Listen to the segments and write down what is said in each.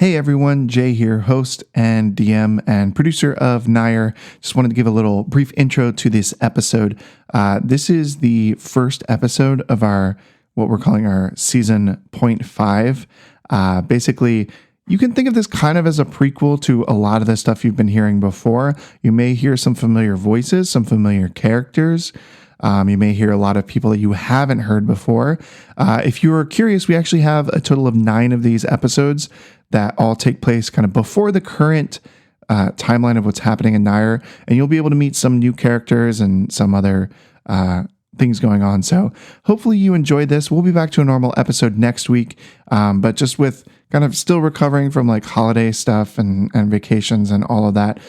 Hey everyone, Jay here, host and DM and producer of Nair. Just wanted to give a little brief intro to this episode. This is the first episode of what we're calling our season 0.5. Basically, you can think of this kind of as a prequel to a lot of the stuff you've been hearing before. You may hear some familiar voices, some familiar characters. You may hear a lot of people that you haven't heard before. If you are curious, we actually have a total of 9 of these episodes that all take place kind of before the current timeline of what's happening in Nair, and you'll be able to meet some new characters and some other things going on. So hopefully you enjoyed this. We'll be back to a normal episode next week, but just with kind of still recovering from like holiday stuff and vacations and all of that.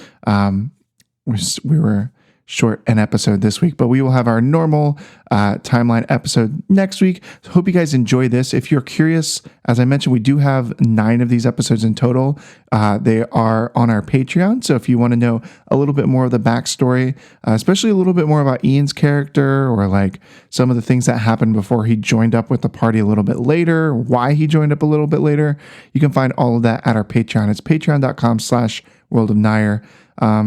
We were short an episode this week, but we will have our normal timeline episode next week. So hope you guys enjoy this. If you're curious, as I mentioned, we do have 9 of these episodes in total. They are on our Patreon. So if you want to know a little bit more of the backstory, especially a little bit more about Ian's character or like some of the things that happened before he joined up with the party a little bit later, why he joined up a little bit later, you can find all of that at our Patreon. It's patreon.com/World of Nair.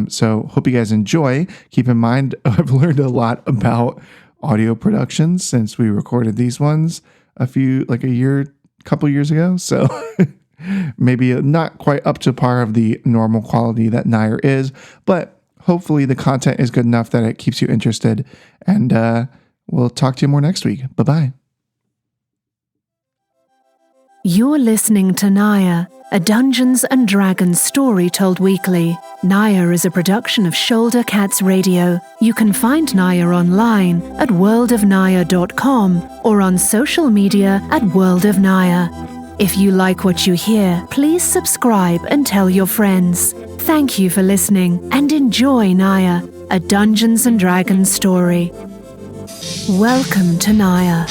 So hope you guys enjoy. Keep in mind, I've learned a lot about audio production since we recorded these ones couple years ago. So maybe not quite up to par of the normal quality that Nair is, but hopefully the content is good enough that it keeps you interested. And we'll talk to you more next week. Bye-bye. You're listening to Nair, a Dungeons & Dragons story told weekly. Nair is a production of Shoulder Cats Radio. You can find Nair online at worldofnair.com or on social media at World of Nair. If you like what you hear, please subscribe and tell your friends. Thank you for listening and enjoy Nair, a Dungeons & Dragons story. Welcome to Nair.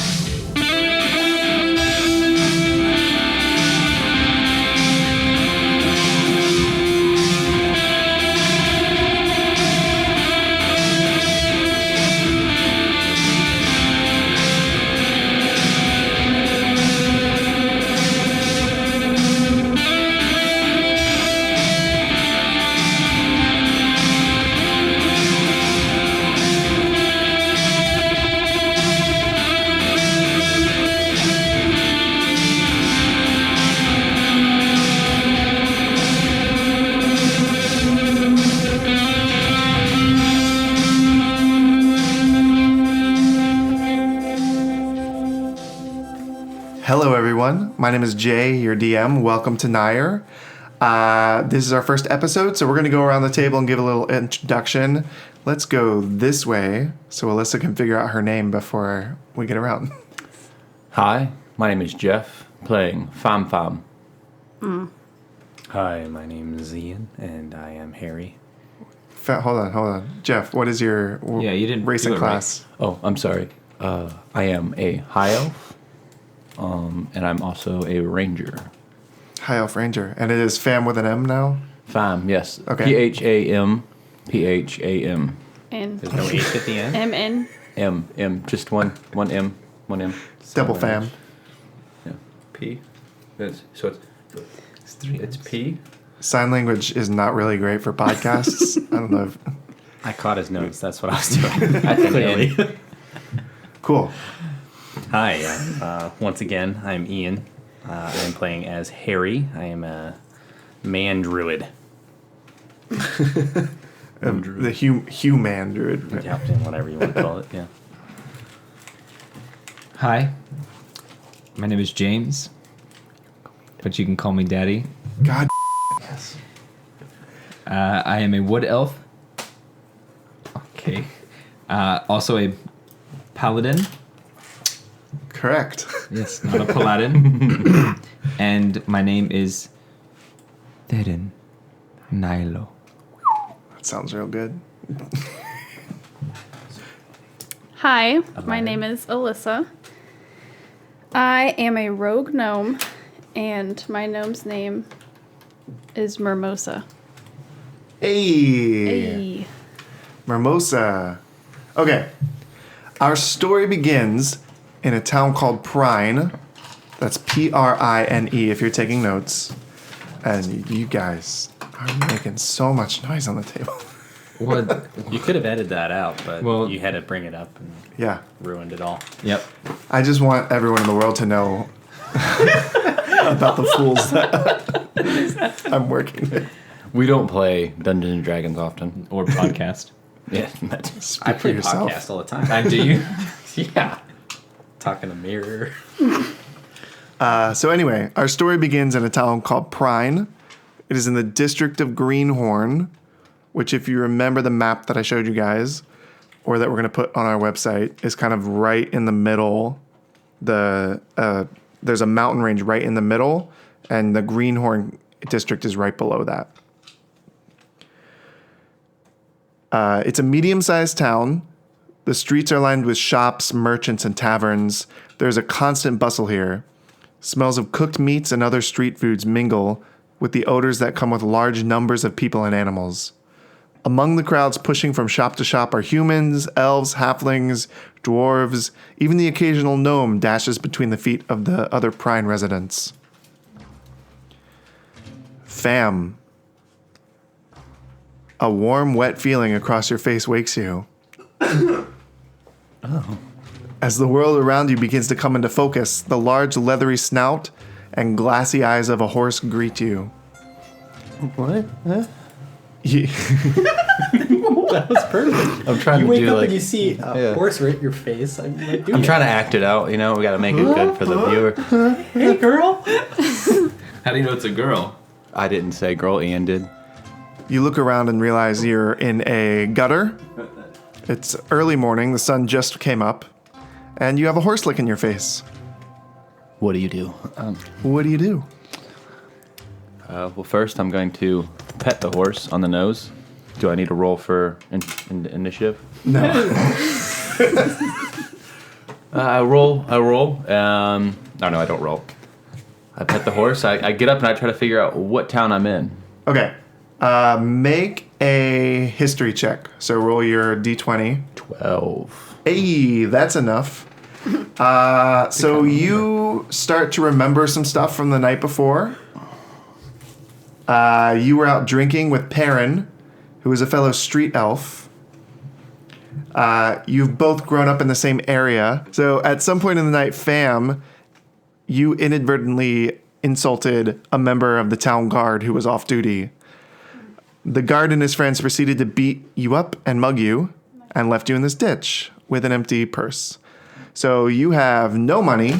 Hello, everyone. My name is Jay, your DM. Welcome to Nair. This is our first episode, so we're going to go around the table and give a little introduction. Let's go this way so Alyssa can figure out her name before we get around. Hi, my name is Jeff, playing Fam Fam. Hi, my name is Ian, and I am Harry. Hold on. Jeff, what is your you didn't race and class? Right. Oh, I'm sorry. I am a high elf, and I'm also a ranger. High elf ranger. And it is Fam with an M now? Fam, yes. Okay. P-H-A-M. P-H-A-M. N. There's no H at the end? M-N. M. Just one M. One M. Double Fam. Yeah. P. It's P. Sign language is not really great for podcasts. I don't know if... I caught his notes. That's what I was doing. Clearly. Cool. Hi. Once again, I'm Ian. I'm playing as Harry. I am a man druid. The human druid. Right? Yeah, whatever you want to call it. Yeah. Hi, my name is James, but you can call me Daddy. God. Yes. I am a wood elf. Okay. Also a paladin. Correct. Yes, not a paladin. And my name is Therin Nilo. That sounds real good. Hi, my name is Alyssa. I am a rogue gnome, and my gnome's name is Mermosa. Hey. Mermosa. Okay. Our story begins in a town called Prine. That's Prine if you're taking notes. And you guys are making so much noise on the table. What? You could have edited that out, but Well- you had to bring it up and Yeah. ruined it all. Yep. I just want everyone in the world to know about the fools that I'm working with. We don't play Dungeons and Dragons often. Or podcast. Yeah, that's Speak I for play yourself. podcasts all the time. Do you? Yeah. Talking to mirror. So anyway, our story begins in a town called Prine. It is in the district of Greenhorn, which if you remember the map that I showed you guys, or that we're going to put on our website, is kind of right in the middle. There's a mountain range right in the middle, and the Greenhorn district is right below that. It's a medium-sized town. The streets are lined with shops, merchants, and taverns. There's a constant bustle here. Smells of cooked meats and other street foods mingle with the odors that come with large numbers of people and animals. Among the crowds pushing from shop to shop are humans, elves, halflings, dwarves. Even the occasional gnome dashes between the feet of the other Prine residents. Fam. A warm, wet feeling across your face wakes you. As the world around you begins to come into focus, the large leathery snout and glassy eyes of a horse greet you. what? Huh? That was perfect. I'm trying You to wake do up like and you see a Yeah. horse right in your face. I'm like, I'm trying to act it out. You know, we got to make it good for the viewer. Hey, girl. How do you know it's a girl? I didn't say girl. Ian did. You look around and realize you're in a gutter. It's early morning, the sun just came up, and you have a horse lick in your face. What do you do? What do you do? Well, first I'm going to pet the horse on the nose. Do I need to roll for initiative? No. I roll. No, I don't roll. I pet the horse. I get up and I try to figure out what town I'm in. Okay. Make a history check. So roll your d20. 12. Hey, that's enough. So you start to remember some stuff from the night before. You were out drinking with Perrin, who is a fellow street elf. You've both grown up in the same area. So at some point in the night, Fam, you inadvertently insulted a member of the town guard who was off duty. The guard and his friends proceeded to beat you up and mug you and left you in this ditch with an empty purse. So you have no money.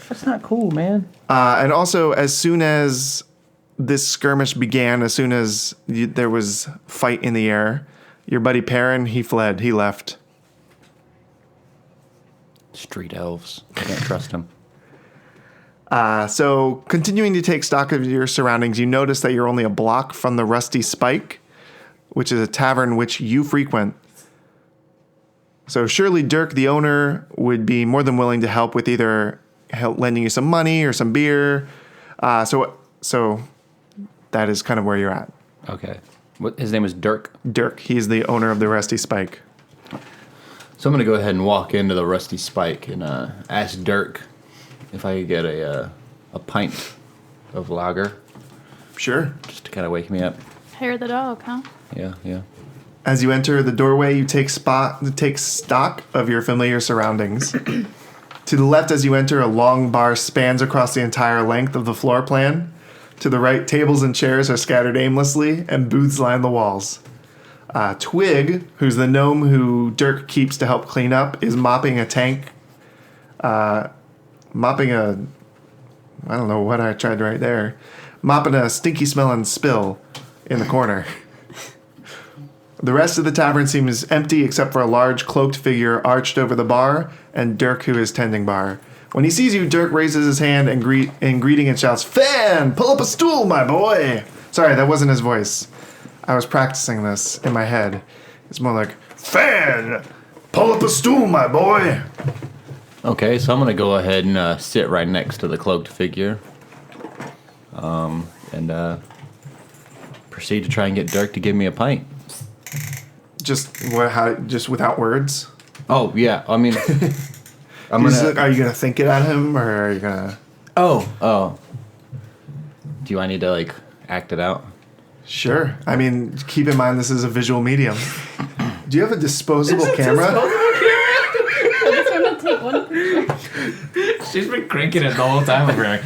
That's not cool, man. And also, as soon as this skirmish began, as soon as there was fight in the air, your buddy Perrin, he fled. He left. Street elves. I can't trust them. So continuing to take stock of your surroundings, you notice that you're only a block from the Rusty Spike, which is a tavern which you frequent. So surely Dirk, the owner, would be more than willing to help with either lending you some money or some beer. So that is kind of where you're at. Okay. What? His name is Dirk. Dirk, he's the owner of the Rusty Spike. So I'm going to go ahead and walk into the Rusty Spike and ask Dirk if I could get a pint of lager, Sure. just to kind of wake me up. Hair the dog, huh? Yeah. As you enter the doorway, you take stock of your familiar surroundings. To the left as you enter, a long bar spans across the entire length of the floor plan. To the right, tables and chairs are scattered aimlessly, and booths line the walls. Twig, who's the gnome who Dirk keeps to help clean up, is mopping a tank. I don't know what I tried right there. Mopping a stinky smelling spill in the corner. The rest of the tavern seems empty except for a large cloaked figure arched over the bar and Dirk, who is tending bar. When he sees you, Dirk raises his hand in greeting and shouts, "Fan, pull up a stool, my boy!" Sorry, that wasn't his voice. I was practicing this in my head. It's more like, "Fan, pull up a stool, my boy!" Okay, so I'm going to go ahead and sit right next to the cloaked figure. And proceed to try and get Dirk to give me a pint. Just without words? Oh, yeah. I mean, I'm Are going to... you gonna think it at him, or are you gonna? Oh. Do I need to, act it out? Sure. I mean, keep in mind this is a visual medium. Do you have a disposable camera? I just want to take one picture. She's been cranking it the whole time over here.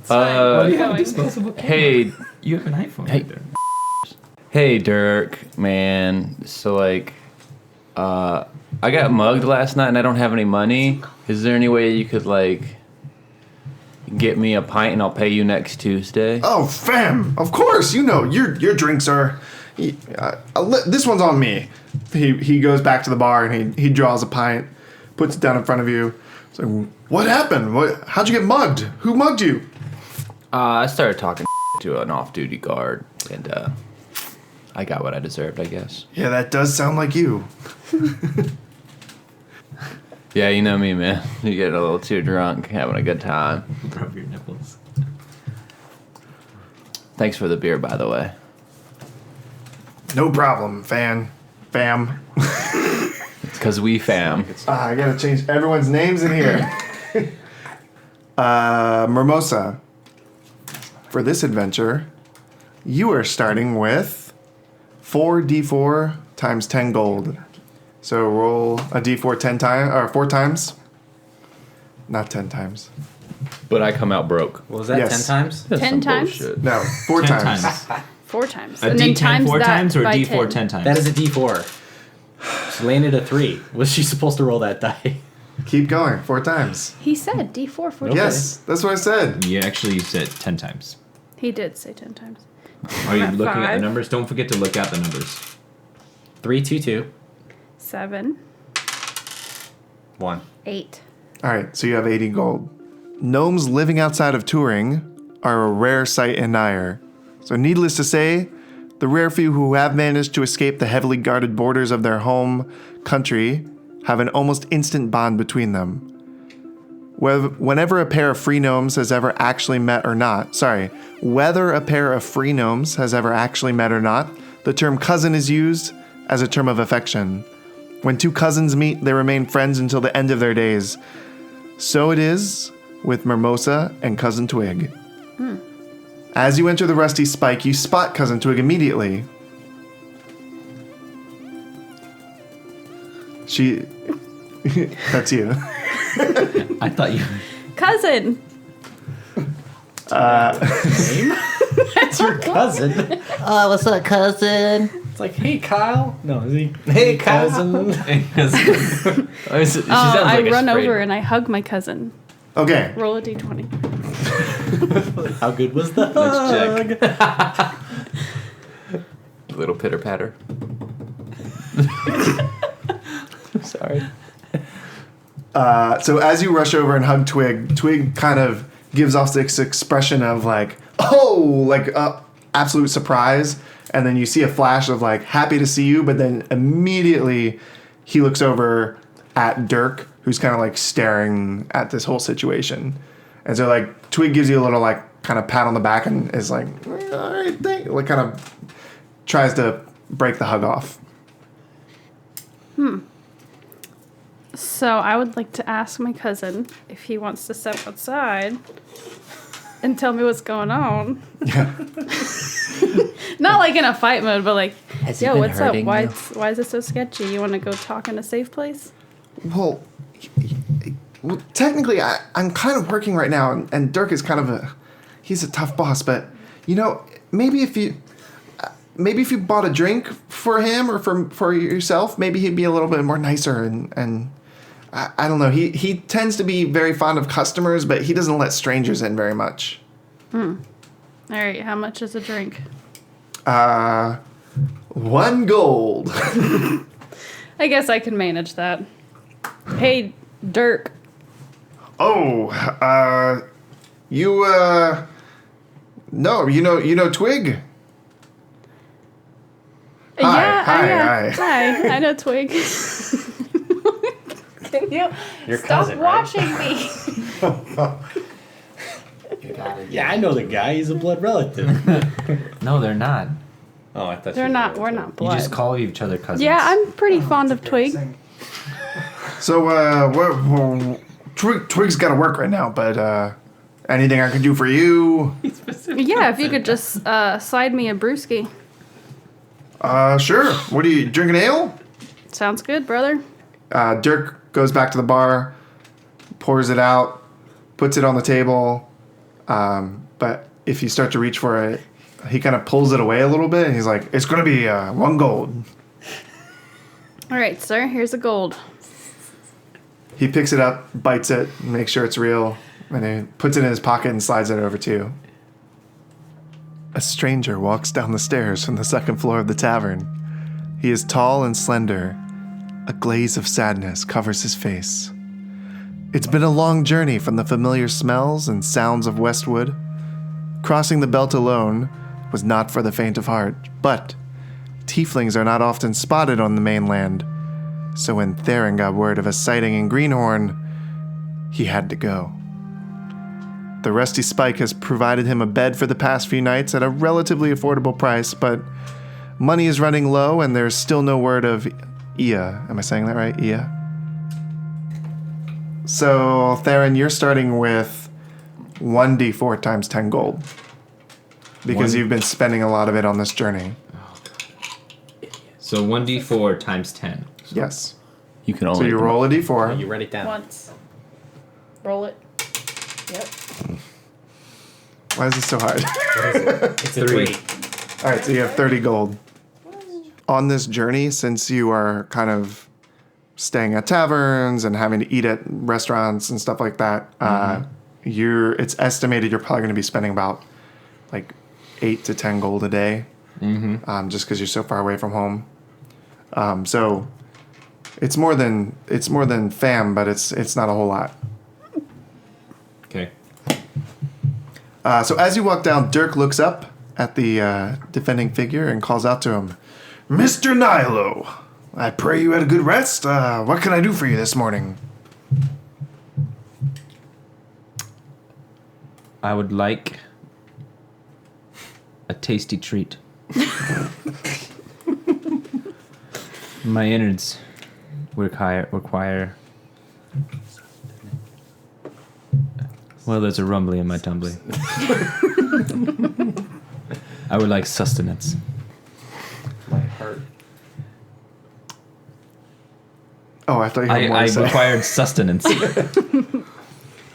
Uh, You have a disposable camera. hey, You have an iPhone. Hey. Right there. hey, Dirk, man. So like, I got mugged last night and I don't have any money. Is there any way you could like get me a pint and I'll pay you next Tuesday? Oh, fam! Of course, you know your drinks are. This one's on me. He goes back to the bar and he draws a pint, puts it down in front of you. It's like, what happened? How'd you get mugged? Who mugged you? I started talking to an off-duty guard and I got what I deserved, I guess. Yeah, that does sound like you. Yeah, you know me, man. You get a little too drunk, having a good time. Rub your nipples. Thanks for the beer, by the way. No problem, fam. It's because we fam. I gotta change everyone's names in here. Mimosa. For this adventure, you are starting with 4d4 times 10 gold. So roll a d4 10 times or 4 times. Not 10 times. But I come out broke. What was that? Yes. 10 times? That's 10 some times? bullshit. No, 4 10 times. times. 4 times. A and then D10 times 4 that times or a by D4 10 times? That is a D4. She landed a 3. Was she supposed to roll that die? Keep going. 4 times. He said D4 4 times. Yes, that's what I said. You actually said 10 times. He did say 10 times. Are you At looking at 5. the numbers? Don't forget to look at the numbers. 3, 2, 2, 7, 1. 8. All right, so you have 80 gold. Gnomes living outside of Turing are a rare sight in Nair. So needless to say, the rare few who have managed to escape the heavily guarded borders of their home country have an almost instant bond between them. Whenever a pair of free gnomes has ever actually met or not, whether a pair of free gnomes has ever actually met or not, the term cousin is used as a term of affection. When two cousins meet, they remain friends until the end of their days. So it is with Mimosa and Cousin Twig. As you enter the Rusty Spike, you spot Cousin Twig immediately. She... That's you. I thought you... Cousin! That's your cousin. Oh, what's up, cousin? It's like, hey, Kyle. No, is he? Hey, cousin. I run over and I hug my cousin. Okay. Roll a d20. How good was the Let's hug? check. Little pitter patter. Sorry. So as you rush over and hug Twig, Twig kind of gives off this expression of like, oh, like absolute surprise. And then you see a flash of like, happy to see you. But then immediately he looks over at Dirk, who's kind of like staring at this whole situation. And so like Twig gives you a little like kind of pat on the back and is like, all right, like kind of tries to break the hug off. So I would like to ask my cousin if he wants to step outside and tell me what's going on. Yeah. Not like in a fight mode, but like, Has he yo, been what's up? hurting Why you? is it so sketchy? You want to go talk in a safe place? Well, technically, I'm kind of working right now, and Dirk is kind of he's a tough boss, but, you know, maybe if you bought a drink for him or for yourself, maybe he'd be a little bit more nicer, and I don't know. He tends to be very fond of customers, but he doesn't let strangers in very much. All right, how much is a drink? 1 gold. I guess I can manage that. Hey, Dirk. Oh, no, you know Twig? Hi. Hi, I know Twig. Can you Your stop cousin, right? watching me? Yeah, I know the guy. He's a blood relative. No, they're not. Oh, I thought They're you not. were We're relative. not You blood. just call each other cousins. Yeah, I'm pretty fond of Twig. So, Twig's got to work right now, but Anything I can do for you? Yeah, if you could just slide me a brewski. Sure. What are you drinking? Ale? Sounds good, brother. Dirk goes back to the bar, pours it out, puts it on the table. But if you start to reach for it, he kind of pulls it away a little bit, and he's like, "It's gonna be 1 gold." All right, sir. Here's a gold. He picks it up, bites it, makes sure it's real, and he puts it in his pocket and slides it over to you. A stranger walks down the stairs from the second floor of the tavern. He is tall and slender. A glaze of sadness covers his face. It's been a long journey from the familiar smells and sounds of Westwood. Crossing the belt alone was not for the faint of heart, but tieflings are not often spotted on the mainland. So when Theron got word of a sighting in Greenhorn, he had to go. The Rusty Spike has provided him a bed for the past few nights at a relatively affordable price, but money is running low and there's still no word of Ia. Am I saying that right? Ia? So, Theron, you're starting with 1d4 times 10 gold. Because you've been spending a lot of it on this journey. So 1d4 times 10. Yes. You can So only. you roll a d4. You write it down. Once. Roll it. Yep. Why is this so hard? It's a 3. All right, so you have 30 gold. On this journey, since you are kind of staying at taverns and having to eat at restaurants and stuff like that, it's estimated you're probably going to be spending about like 8 to 10 gold a day, just because you're so far away from home. So it's more than fam, but it's not a whole lot. Okay. So as you walk down, Dirk looks up at the defending figure and calls out to him, "Mr. Nilo, I pray you had a good rest. What can I do for you this morning?" I would like a tasty treat. My innards require. Well, there's a rumbly in my tumbly. I would like sustenance. My heart. Oh, I thought you had more I to say. required sustenance.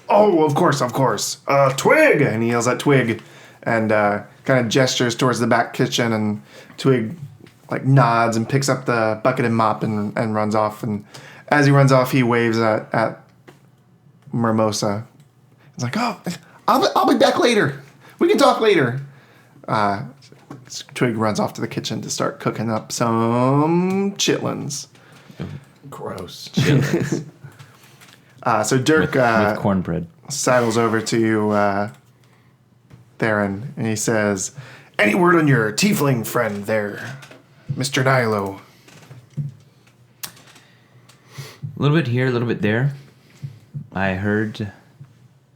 Oh, of course. Twig! And he yells at Twig and kind of gestures towards the back kitchen, and Twig like nods and picks up the bucket and mop and runs off. And as he runs off, he waves at Mimosa. He's like, "Oh, I'll be back later. We can talk later." Twig runs off to the kitchen to start cooking up some chitlins. Gross. So Dirk with cornbread. sidles over to you, Theron, and he says, "Any word on your tiefling friend there, Mr. Nilo?" A little bit here, a little bit there. I heard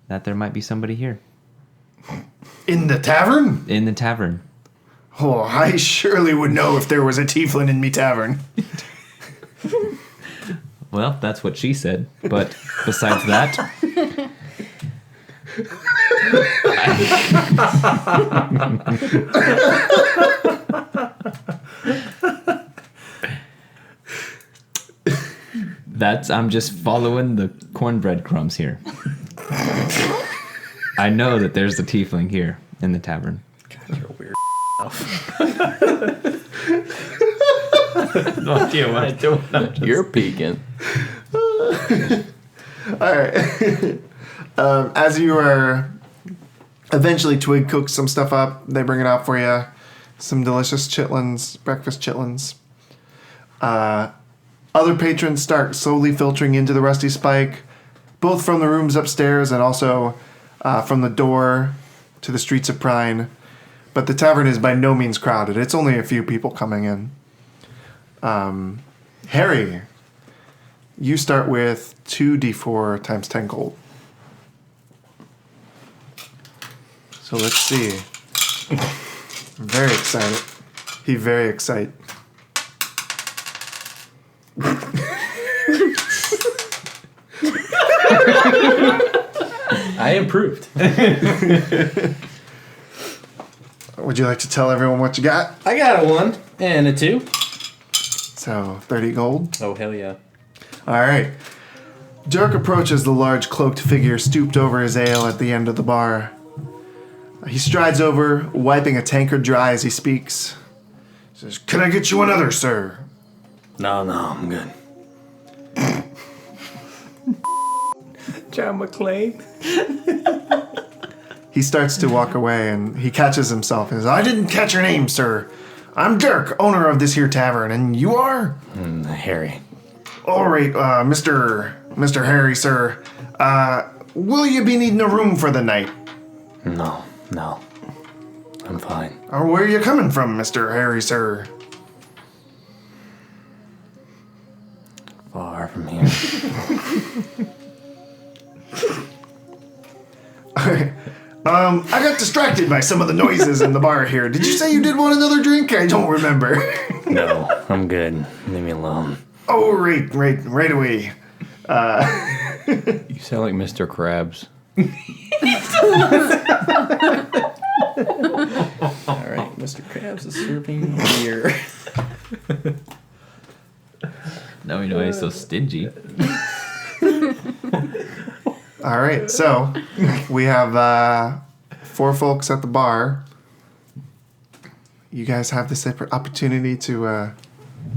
that there might be somebody here In the tavern? in the tavern. Oh, I surely would know if there was a tiefling in me tavern. Well, that's what she said. But besides that, I'm just following the cornbread crumbs here. I know that there's a tiefling here in the tavern. You're weird. No idea what I do. You're peeking. All right. As you are, eventually Twig cooks some stuff up. They bring it out for you. Some delicious chitlins, breakfast chitlins. Other patrons start slowly filtering into the Rusty Spike, both from the rooms upstairs and also from the door to the streets of Prine. But the tavern is by no means crowded. It's only a few people coming in. Harry, you start with 2d4 times 10 gold. So let's see. Very excited. He very excited. I improved. Would you like to tell everyone what you got? I got a 1 and a 2. So 30 gold. Oh, hell yeah. All right. Dirk approaches the large cloaked figure stooped over his ale at the end of the bar. He strides over, wiping a tankard dry as he speaks. He says, "Can I get you another, sir?" No, I'm good. John McClane. He starts to walk away and he catches himself and says, "I didn't catch your name, sir. I'm Dirk, owner of this here tavern, and you are?" Harry. All right, Mr. Harry, sir. Will you be needing a room for the night? No. I'm fine. Or where are you coming from, Mr. Harry, sir? Far from here. I got distracted by some of the noises in the bar here. Did you say you did want another drink? I don't remember. No, I'm good. Leave me alone. Oh, right away. You sound like Mr. Krabs. All right, Mr. Krabs is serving beer. Now we know he's so stingy. All right, so we have 4 folks at the bar. You guys have this opportunity to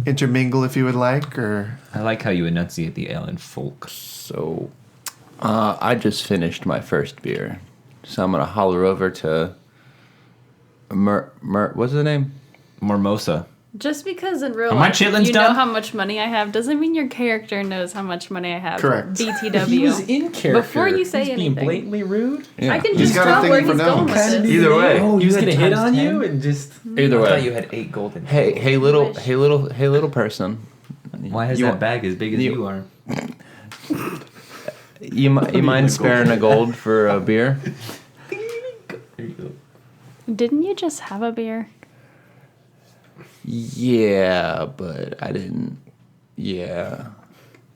intermingle if you would like, or... I like how you enunciate the ale in folk. So, I just finished my first beer. So I'm going to holler over to what's his name? Mormosa. Just because in real Are my life chitlins you done? know how much money I have doesn't mean your character knows how much money I have. Correct. BTW. He was in character. Before you say He's being anything. blatantly rude. Yeah. I can He's just got a tell thing where for he's gnomes. going with this. Either way. Oh, he was had gonna hit times on 10? you and just. Either I thought way. you had 8 golden. Hey, little person. Why is You that want- bag as big as you are? You mind sparing a gold for a beer? There you go. Didn't you just have a beer? Yeah, but I didn't. Yeah.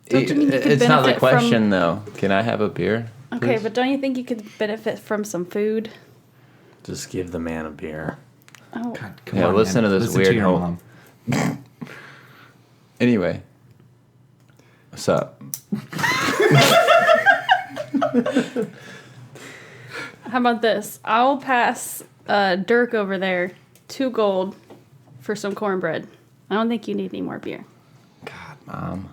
Don't you mean you could It's not the benefit from- question, though. Can I have a beer? Okay, please? but don't you think you could benefit from some food? Just give the man a beer. Oh, God, come Yeah, on, listen man. to this Listen weird your whole- mom. Anyway. What's up? how about this? I'll pass Dirk over there 2 gold for some cornbread. I don't think you need any more beer. God, Mom.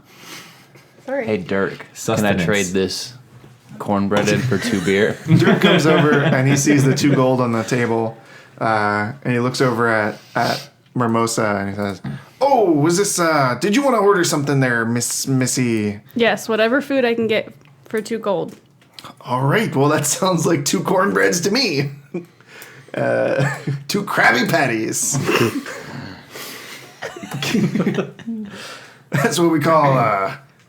Sorry. Hey, Dirk. Can I Sustenance. trade this cornbread in for 2 beer? Dirk comes over and he sees the 2 gold on the table, and he looks over at Mimosa and he says, "Oh, was this? Did you want to order something there, Missy?" Yes, whatever food I can get for 2 gold. All right, well that sounds like 2 cornbreads to me. 2 Krabby Patties. That's what we call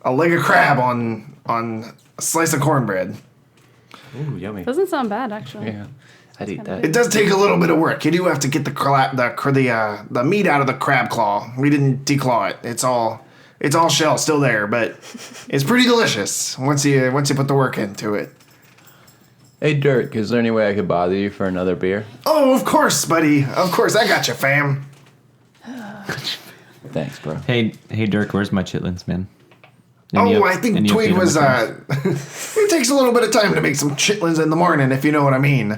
a leg of crab on a slice of cornbread. Ooh, yummy. Doesn't sound bad, actually. Yeah, I'd eat kinda that. It does take a little bit of work. You do have to get the meat out of the crab claw. We didn't declaw it. It's all shell still there, but it's pretty delicious once you put the work into it. Hey, Dirk, is there any way I could bother you for another beer? Oh, of course, buddy. Of course, I got you, fam. Thanks, bro. Hey, Dirk, where's my chitlins, man? Any Oh, up- I think any Twig update on was. my It takes a little bit of time to make some chitlins in the morning, if you know what I mean.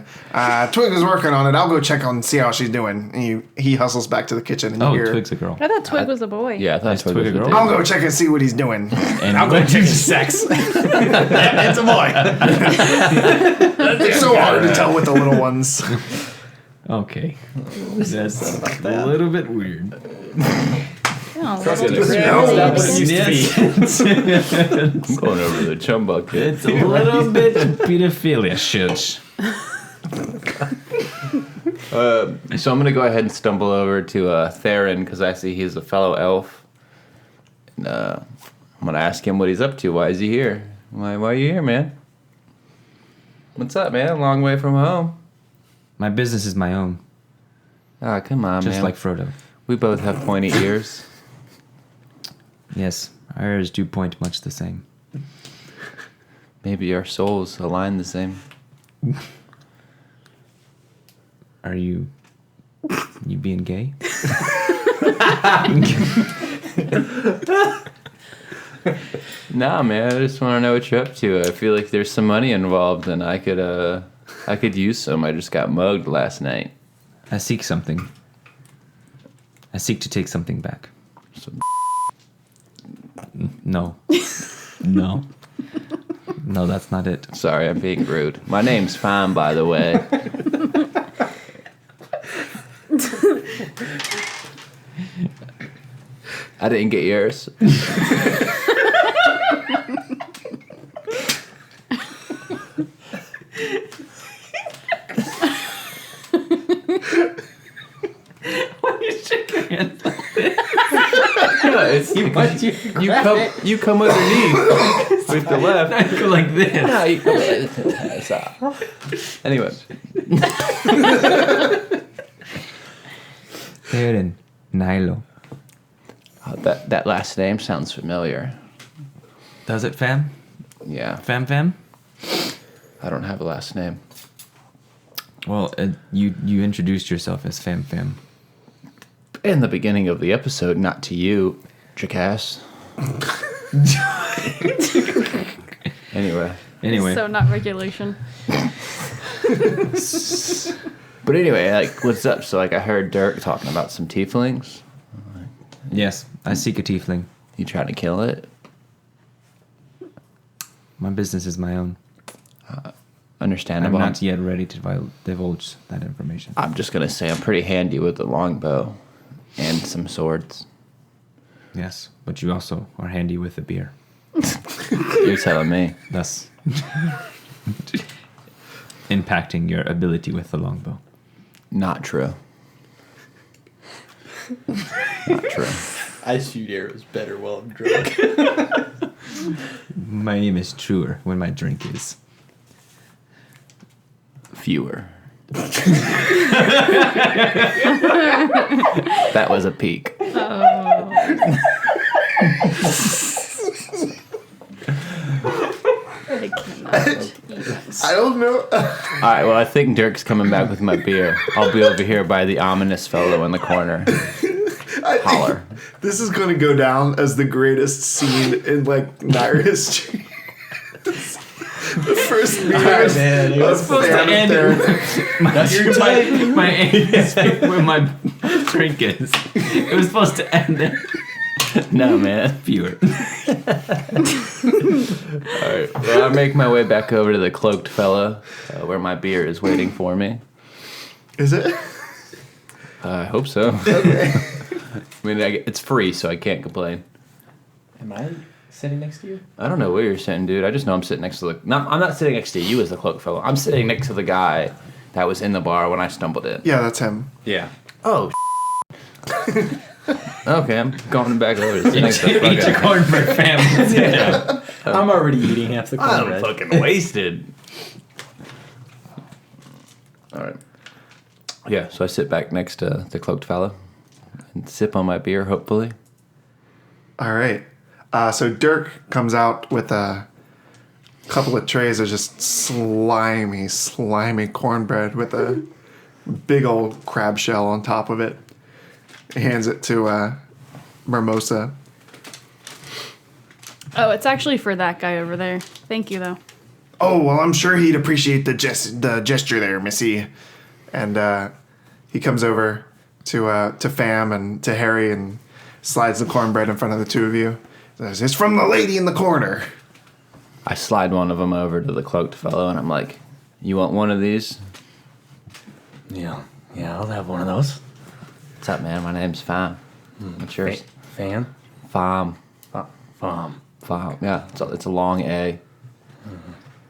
Twig was working on it. I'll go check on see how she's doing. And he hustles back to the kitchen and you Oh, hear. Twig's a girl. I thought Twig was a boy. Yeah, I thought Is Twig Twig was a a girl? dude. I'll go check and see what he's doing. And I'll go check the sex. It's a boy. It's so hard to tell with the little ones. Okay. That's a little bit weird. Oh, That's little- good. No. That's what it used to be. I'm going over to the chum bucket. It's a little bit pedophilia, shush. So I'm gonna go ahead and stumble over to Theron because I see he's a fellow elf. And, I'm gonna ask him what he's up to. Why is he here? Why are you here, man? What's up, man? A long way from home. My business is my own, Ah, come on, just man. like Frodo. We both have pointy ears. Yes, ours do point much the same. Maybe our souls align the same. Are you being gay? Nah, man. I just want to know what you're up to. I feel like there's some money involved, and I could use some. I just got mugged last night. I seek something. I seek to take something back. Some No. No. No, that's not it. Sorry, I'm being rude. My name's Fine, by the way. I didn't get yours. You come underneath with the left. I go like this. No, you come Anyway. Eren, Nilo. That last name sounds familiar. Does it, fam? Yeah, Fam? I don't have a last name. Well, you introduced yourself as Fam. In the beginning of the episode, not to you, jackass. Anyway. So not regulation. But anyway, like, what's up? So, like, I heard Dirk talking about some tieflings. Yes, I seek a tiefling. You trying to kill it? My business is my own. I'm Understandable. not yet ready to divulge that information. I'm just gonna say I'm pretty handy with the longbow and some swords. Yes, but you also are handy with the beer. You're telling me. Thus, impacting your ability with the longbow. Not true. Not true. I shoot arrows better while I'm drunk. My name is truer when my drink is. Fewer. That was a peak. I cannot eat this. I don't know. All right, well, I think Dirk's coming back with my beer. I'll be over here by the ominous fellow in the corner. Holler. This is going to go down as the greatest scene in like Nair history. The first meeting man, it was supposed to end my aim is where my drink is. It was supposed to end there. No, man. Fewer. Alright, well, I make my way back over to the cloaked fella where my beer is waiting for me. Is it? I hope so. Okay. I mean, it's free, so I can't complain. Am I sitting next to you? I don't know where you're sitting, dude. I just know I'm sitting next to the... No, I'm not sitting next to you as the cloaked fellow. I'm sitting next to the guy that was in the bar when I stumbled in. Yeah, that's him. Yeah. Oh, okay, I'm going back over to sit next to the Eat your cornbread, fam. Yeah. I'm already eating half the I'm cornbread. fucking wasted. All right. Yeah, so I sit back next to the cloaked fella and sip on my beer, hopefully. All right. So Dirk comes out with a couple of trays of just slimy cornbread with a big old crab shell on top of it. He hands it to Mimosa. Oh, it's actually for that guy over there. Thank you, though. Oh, well, I'm sure he'd appreciate the gesture there, Missy. And he comes over to Fam and to Harry and slides the cornbread in front of the two of you. Says, "It's from the lady in the corner." I slide one of them over to the cloaked fellow, and I'm like, "You want one of these?" Yeah, I'll have one of those. What's up, man? My name's Fam. What's yours? Fan? Fam. Fam. Fam. Yeah, it's a long A.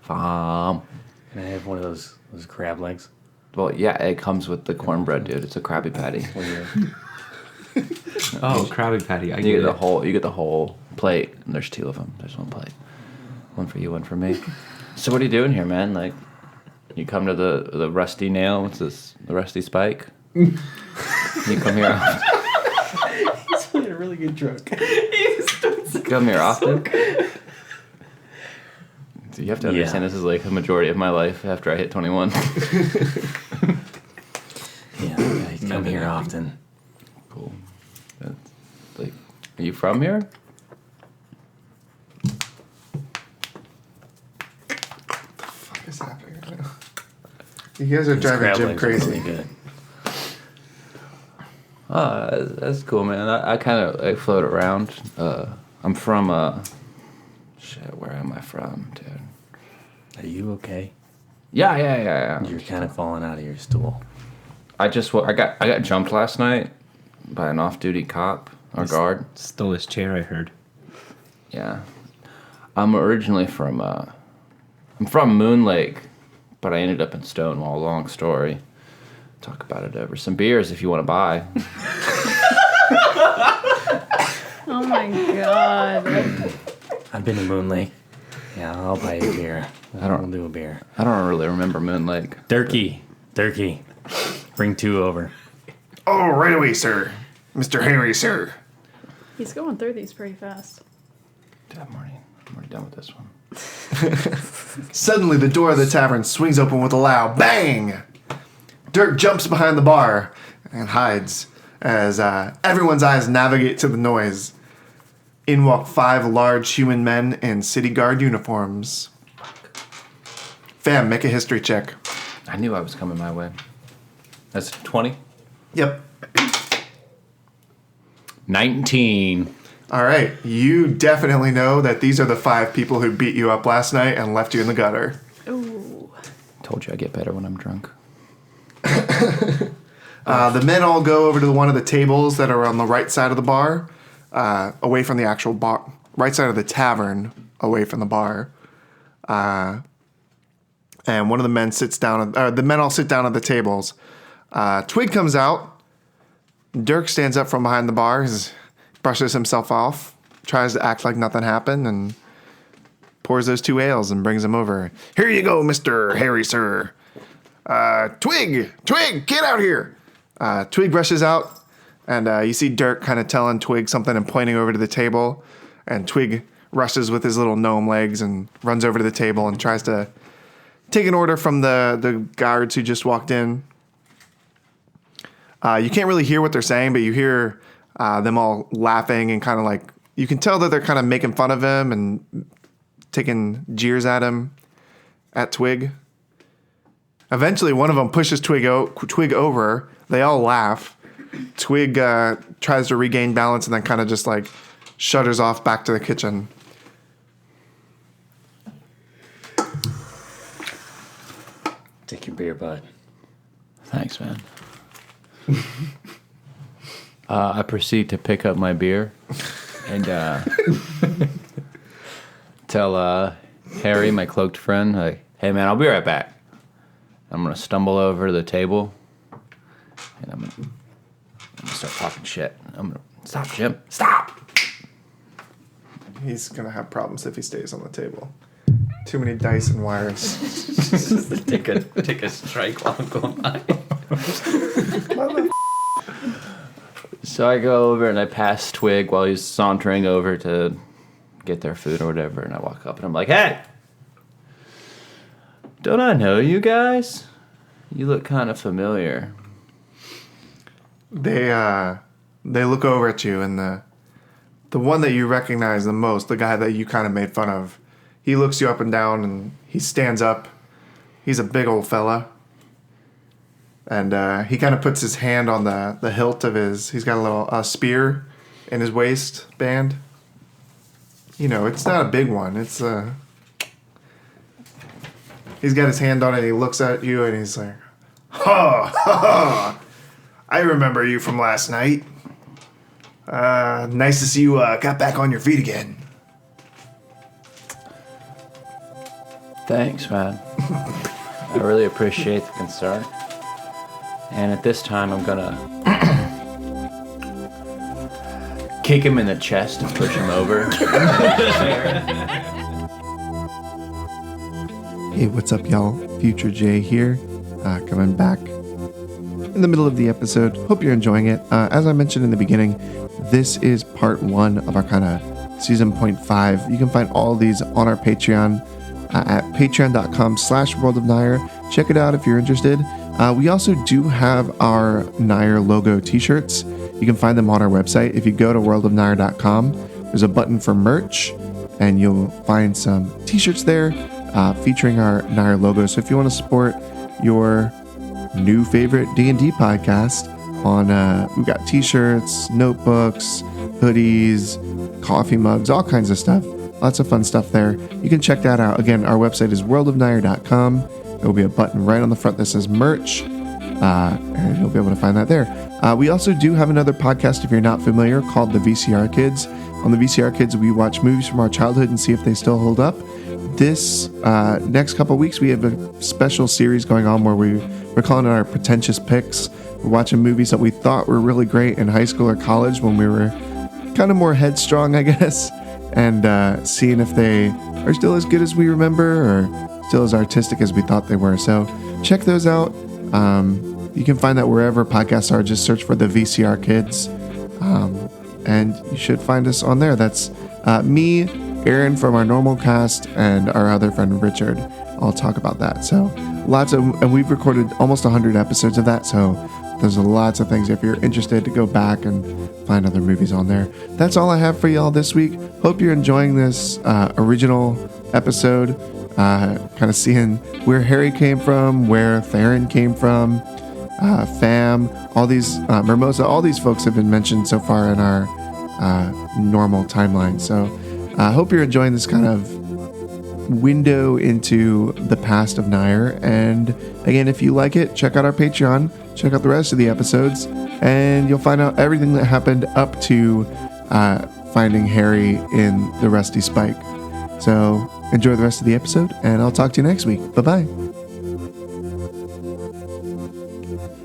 Fam. Can I have one of those crab legs? Well, yeah, it comes with the cornbread, dude. It's a Krabby Patty. Oh, Krabby Patty. I You get get the it. whole. You get the whole plate. And there's two of them. There's one plate. One for you, one for me. So what are you doing here, man? Like, you come to the rusty nail. What's this? The rusty spike. You come here. He's playing a really good drunk. Come here often. You have to understand this is like the majority of my life after I hit 21. Yeah, I come here often. Cool. That's, like, are you from here? What is happening right now? You guys are driving Jim crazy. Really good. That's cool, man. I kind of like float around. I'm from shit. Where am I from, dude? Are you okay? Yeah. You're kind of falling out of your stool. I got jumped last night by an off-duty cop or guard. Stole his chair, I heard. Yeah, I'm originally from I'm from Moon Lake, but I ended up in Stonewall. Long story. Talk about it over some beers if you want to buy. Oh my god. I've been to Moon Lake. Yeah, I'll buy you a beer. We'll do a beer. I don't really remember Moon Lake. Durkee. Bring 2 over. Oh, right away, sir. Mr. Henry, sir. He's going through these pretty fast. I'm already done with this one. Suddenly, the door of the tavern swings open with a loud bang. Dirk jumps behind the bar and hides as everyone's eyes navigate to the noise. In walk 5 large human men in city guard uniforms. Fam, make a history check. I knew I was coming my way. That's 20? Yep. 19. All right. You definitely know that these are the 5 people who beat you up last night and left you in the gutter. Ooh. Told you I get better when I'm drunk. The men all go over to one of the tables that are on the right side of the bar, away from the actual bar, right side of the tavern, away from the bar. And one of the men sits down. The men all sit down at the tables. Twig comes out. Dirk stands up from behind the bar, brushes himself off, tries to act like nothing happened, and pours those 2 ales and brings them over. Here you go, Mr. Harry, sir. Twig, get out here. Twig rushes out, and you see Dirk kind of telling Twig something and pointing over to the table. And Twig rushes with his little gnome legs and runs over to the table and tries to take an order from the guards who just walked in. You can't really hear what they're saying, but you hear them all laughing and kind of like, you can tell that they're kind of making fun of him and taking jeers at him, at Twig. Eventually, one of them pushes Twig over. They all laugh. Twig tries to regain balance and then kind of just like shudders off back to the kitchen. Take your beer, bud. Thanks, man. I proceed to pick up my beer and tell Harry, my cloaked friend, like, hey, man, I'll be right back. I'm going to stumble over to the table, and I'm gonna start talking shit. I'm going to, stop, Jim, stop! He's going to have problems if he stays on the table. Too many dice and wires. take a strike while I'm going by. So I go over and I pass Twig while he's sauntering over to get their food or whatever, and I walk up and I'm like, hey! Don't I know you guys? You look kind of familiar. They look over at you, and the one that you recognize the most, the guy that you kind of made fun of, he looks you up and down, and he stands up. He's a big old fella. And he kind of puts his hand on the hilt of he's got a little spear in his waistband. You know, it's not a big one. It's he's got his hand on it, and he looks at you, and he's like, ha, ha, ha. I remember you from last night. Nice to see you got back on your feet again. Thanks, man. I really appreciate the concern. And at this time, I'm gonna kick him in the chest and push him over. Hey, what's up, y'all? Future Jay here, coming back in the middle of the episode. Hope you're enjoying it. As I mentioned in the beginning, this is part 1 of our kind of season 0.5. You can find all of these on our Patreon. at patreon.com/World of Nair. Check it out if you're interested. We also do have our Nair logo t-shirts. You can find them on our website. If you go to worldofnair.com, there's a button for merch, and you'll find some t-shirts there featuring our Nair logo. So if you want to support your new favorite D&D podcast, we've got t-shirts, notebooks, hoodies, coffee mugs, all kinds of stuff. Lots of fun stuff there. You can check that out. Again, our website is worldofnair.com. There will be a button right on the front that says merch, and you'll be able to find that there. We also do have another podcast, if you're not familiar, called The VCR Kids. On The VCR Kids, we watch movies from our childhood and see if they still hold up. This next couple weeks, we have a special series going on where we're calling it our pretentious picks. We're watching movies that we thought were really great in high school or college when we were kind of more headstrong, I guess, and seeing if they are still as good as we remember or still as artistic as we thought they were. So check those out. You can find that wherever podcasts are. Just search for The VCR Kids, and you should find us on there. That's me, Aaron from our normal cast, and our other friend Richard. I'll talk about that. So and we've recorded almost 100 episodes of that. So there's lots of things if you're interested to go back and find other movies on there. That's all I have for y'all this week. Hope you're enjoying this original episode, kind of seeing where Harry came from, where Theron came from, Fam, all these, Mermosa, all these folks have been mentioned so far in our normal timeline. So I hope you're enjoying this kind of window into the past of Nair. And again, if you like it, check out our Patreon, check out the rest of the episodes, and you'll find out everything that happened up to finding Harry in the Rusty Spike. So enjoy the rest of the episode, and I'll talk to you next week. Bye-bye.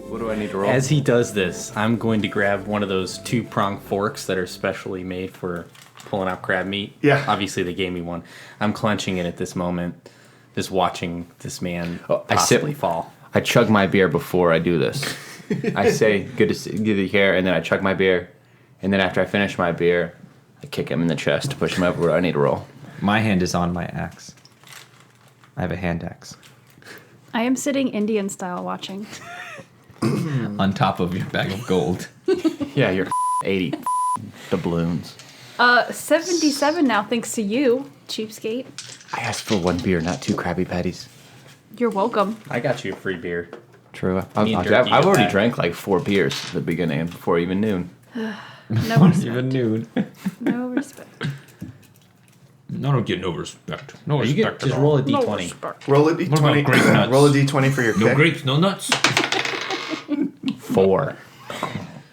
What do I need to roll? As he does this, I'm going to grab one of those 2-pronged forks that are specially made for pulling out crab meat. Yeah. Obviously, they gave me one. I'm clenching it at this moment, just watching this man I possibly sip. fall. I chug my beer before I do this. I say, good to see you here, and then I chug my beer. And then after I finish my beer, I kick him in the chest to push him over where I need to roll. My hand is on my axe. I have a hand axe. I am sitting Indian style watching. On top of your bag of gold. Yeah, you're 80 doubloons. 77 now, thanks to you, cheapskate. I asked for one beer, not 2 Krabby Patties. You're welcome. I got you a free beer. True. Me and I've Dirk, you already got drank like 4 beers at the beginning, before even noon. No respect. Even noon. No respect. I don't get no respect. No You respect get, just at all. roll a No d20. respect. Roll a What about d20. grape nuts? Roll a d20 for your No kick. grapes, no nuts. 4.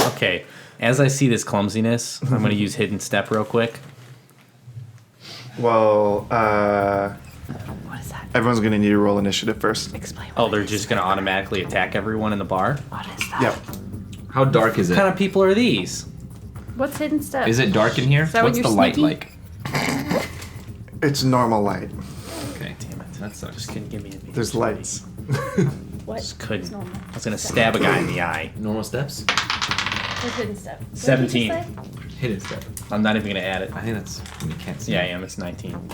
Okay, as I see this clumsiness, I'm going to use Hidden Step real quick. Well, What is that? everyone's going to need to roll initiative first. Explain. Oh, they're just going to automatically attack everyone in the bar? What is that? Yep. How dark is What it? kind of people are these? What's hidden step? Is it dark in here? Is that when What's you're the light sneaky? like? It's normal light. Okay. Damn it. That sucks. Just couldn't give me a There's lights. What? Just couldn't. It's normal. I was going to stab a guy in the eye. Normal steps? What's hidden step? What did you 17. say? Hidden step. I'm not even going to add it. I think that's you can't see. Yeah, I am. It's 19.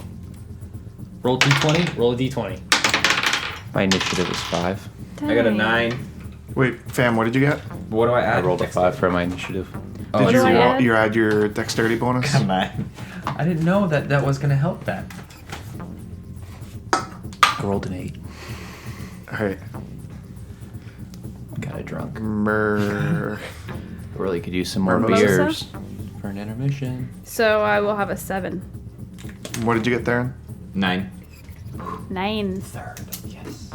Roll d20. Roll a d20. My initiative is 5. I got a Dang. 9. Wait, Fam, what did you get? What do I I add? rolled a 5 for my initiative. Did What you do I add? you add your dexterity bonus? Come on. I didn't know that was gonna help that. I rolled an 8. All right. Got a drunk. Really could use some more Mimosa? beers for an intermission. So I will have a 7. What did you get, Theron? 9. 9. Yes.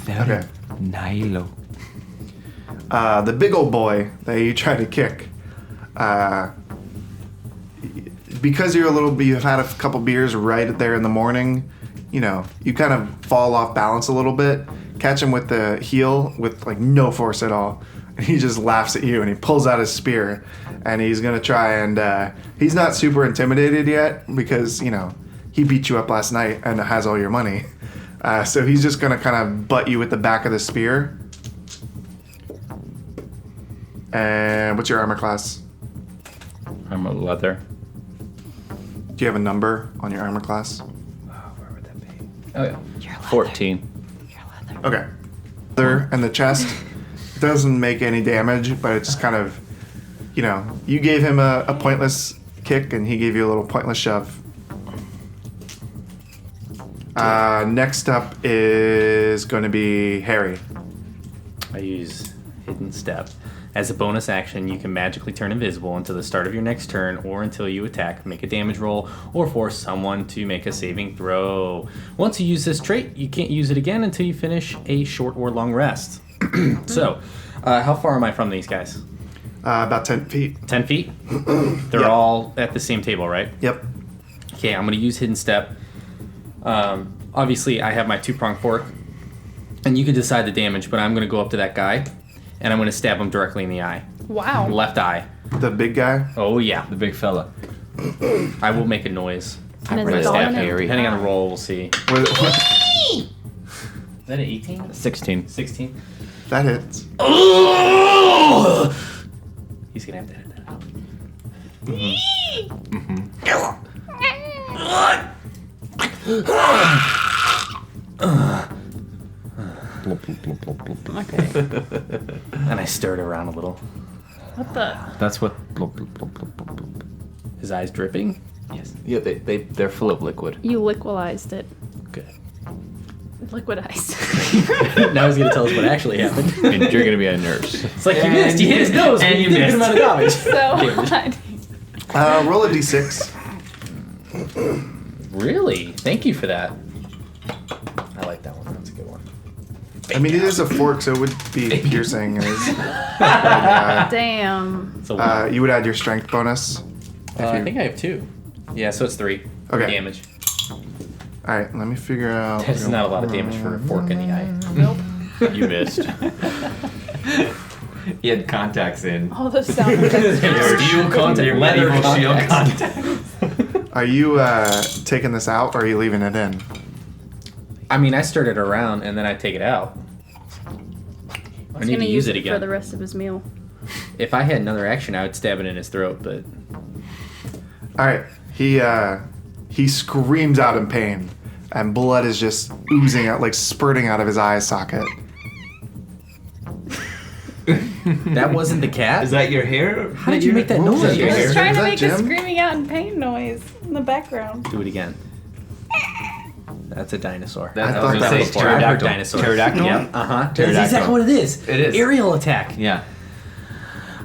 Okay. Nilo. The big old boy that you try to kick. Because you've had a couple beers right there in the morning, you know, you kind of fall off balance a little bit. Catch him with the heel with like no force at all. And he just laughs at you and he pulls out his spear and he's going to try and he's not super intimidated yet because, you know, he beat you up last night and has all your money. So he's just going to kind of butt you with the back of the spear. And what's your armor class? I'm a leather. Do you have a number on your armor class? Where would Oh yeah. 14. Okay. There and the chest doesn't make any damage, but it's kind of, you gave him a pointless kick and he gave you a little pointless shove. Next up is going to be Harry. I use Hidden Step. As a bonus action, you can magically turn invisible until the start of your next turn or until you attack, make a damage roll, or force someone to make a saving throw. Once you use this trait, you can't use it again until you finish a short or long rest. So, how far am I from these guys? About 10 feet. 10 feet? They're all at the same table, right? Yep. Okay, I'm going to use Hidden Step. Obviously, I have my 2-prong fork, and you can decide the damage, but I'm going to go up to that guy, and I'm going to stab him directly in the eye. Wow. Left eye. The big guy? Oh, yeah. The big fella. I will make a noise. And When I it's stab him. Harry. Depending on the roll, we'll see. What- Is that an 18? 16. 16? that hits. He's going to have to edit that out. Okay. And I stirred around a little. What the? That's what. His eyes dripping? Yes. Yeah, they're full of liquid. You liquidized it. Good. Liquidized. Now he's going to tell us what actually happened. And you're gonna be a nurse. It's like you missed. You hit his nose, and but you did a good missed. amount of damage. So, Roll a d6. Really? Thank you for that. I like that one. That's a good one. I mean, it is a fork, so it would be piercing. damn. It's a one. You would add your strength bonus. I think I have 2. Yeah, so it's 3. Okay. Damage. All right, let me figure out. That's not a lot of damage for a fork in the eye. Nope. You missed. He had contacts in. All those sound effects. Steel contact. Your Leather medieval shield contacts. contacts. Are you taking this out or are you leaving it in? I mean, I stirred it around and then I take it out. I He's need gonna to use it for again. the rest of his meal. If I had another action, I would stab it in his throat, but All right, he screams out in pain, and blood is just oozing out, like spurting out of his eye socket. that wasn't the cat? Is that your hair? How did you make that What was noise? that? I was Is trying to that make a Jim? screaming out in pain noise in the background. Do it again. That's a dinosaur. I I thought was gonna that say was I heard pterodactyl. dinosaur. Pterodactyl? Yep. Uh-huh. That's Pterodactyl. exactly what it is. It is. Aerial attack. Yeah.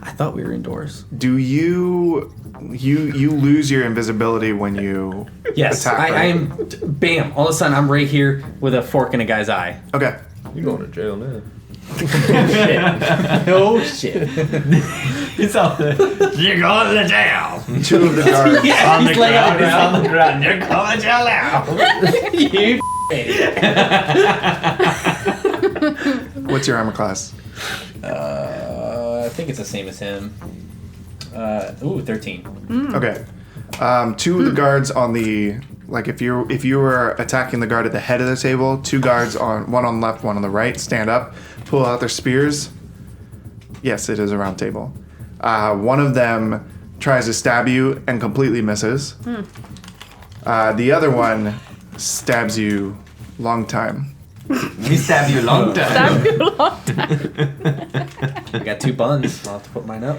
I thought we were indoors. Do you lose your invisibility when you Yes, attack? I right? am. Bam! All of a sudden, I'm right here with a fork in a guy's eye. Okay. You're going to jail now. No shit. It's all you're going to jail. Two of the guards. Yeah, On the he's laying on ground. the He's on the ground. You're going to jail now. You idiot. What's your armor class? I think it's the same as him. 13. Okay. Two of the guards on the if you were attacking the guard at the head of the table, two guards one on the left, one on the right, stand up, pull out their spears. Yes, it is a round table. One of them tries to stab you and completely misses. The other one stabs you long time. He stabbed you a long time. That'd be a long time. I got 2 buns. I'll have to put mine up.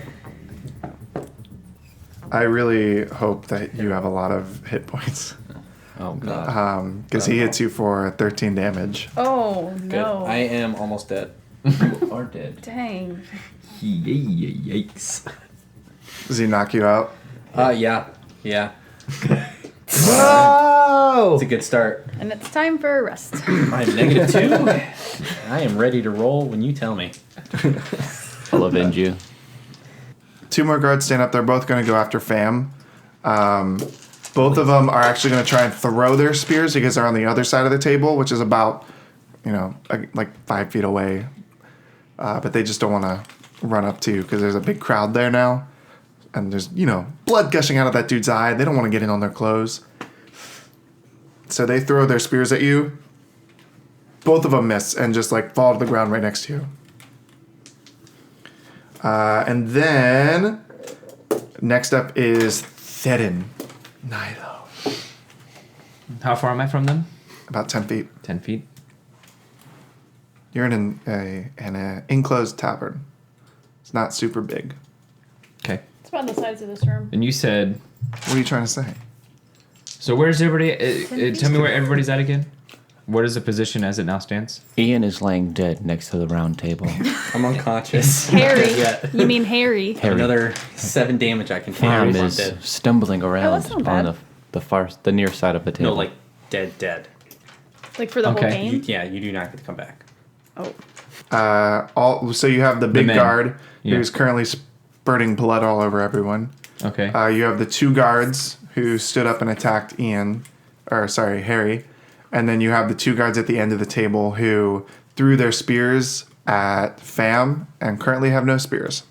I really hope that you have a lot of hit points. Oh god. Because he hits you for 13 damage. Oh Good. no. I am almost dead. You are dead. Dang. Yikes. Does he knock you out? Yeah. Yeah. Oh! It's a good start. And it's time for a rest. I'm -2. I am ready to roll when you tell me. I'll avenge you. Two more guards stand up. They're both going to go after Fam. Both of them are actually going to try and throw their spears because they're on the other side of the table, which is about, like 5 feet away. But they just don't want to run up to you because there's a big crowd there now. And there's, blood gushing out of that dude's eye. They don't want to get in on their clothes. So they throw their spears at you. Both of them miss and just fall to the ground right next to you. And then next up is Therin. Nilo. How far am I from them? About 10 feet. 10 feet. You're in an enclosed tavern. It's not super big. Okay. It's about the size of this room. And you said, What are you trying to say? so where's everybody? Tell me where everybody's at again. What is the position as it now stands? Ian is laying dead next to the round table. I'm unconscious. Harry. Yeah. You mean Harry? Have another 7 damage I can take. Ham I'm is dead. stumbling around that's not bad. on the near side of the table. No, like dead. Like for the whole Okay. You, game? yeah, you do not get to come back. Oh. So you have the big men. guard Yeah. who's currently spurting blood all over everyone. Okay. You have the 2 guards who stood up and attacked Harry. And then you have the 2 guards at the end of the table who threw their spears at Fam and currently have no spears.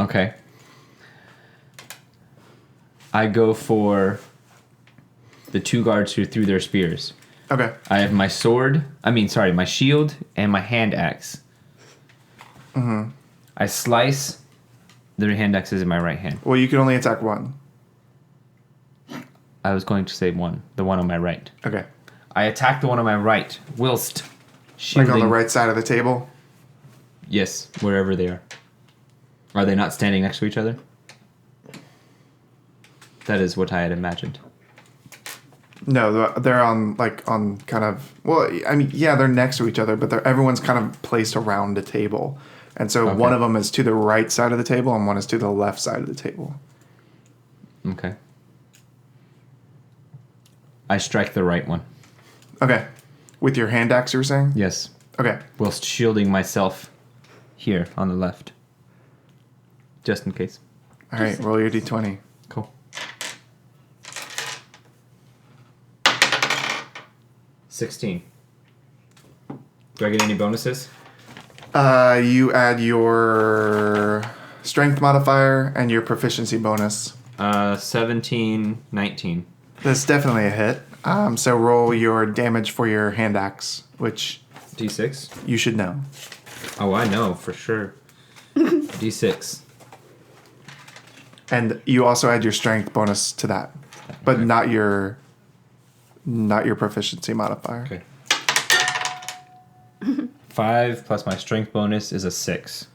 Okay. I go for the 2 guards who threw their spears. Okay. I have my my shield and my hand axe. Mm-hmm. I slice. The hand axe is in my right hand. Well, you can only attack one. I was going to say one. The one on my right. Okay. I attack the one on my right, whilst Like shielding. on the right side of the table? Yes, wherever they are. Are they not standing next to each other? That is what I had imagined. No, they're on kind of, well, I mean, yeah, they're next to each other, but everyone's kind of placed around a table. And so Okay. one of them is to the right side of the table and one is to the left side of the table. Okay. I strike the right one. Okay. With your hand axe, you were saying? Yes. Okay. Whilst shielding myself here on the left. Just in case. All right, roll your d20. Cool. 16. Do I get any bonuses? You add your strength modifier and your proficiency bonus. 17, 19. That's definitely a hit. So roll your damage for your hand axe, which D6? you should know. Oh, I know, for sure. D6. And you also add your strength bonus to that, but not your proficiency modifier. Okay. 5 plus my strength bonus is a 6.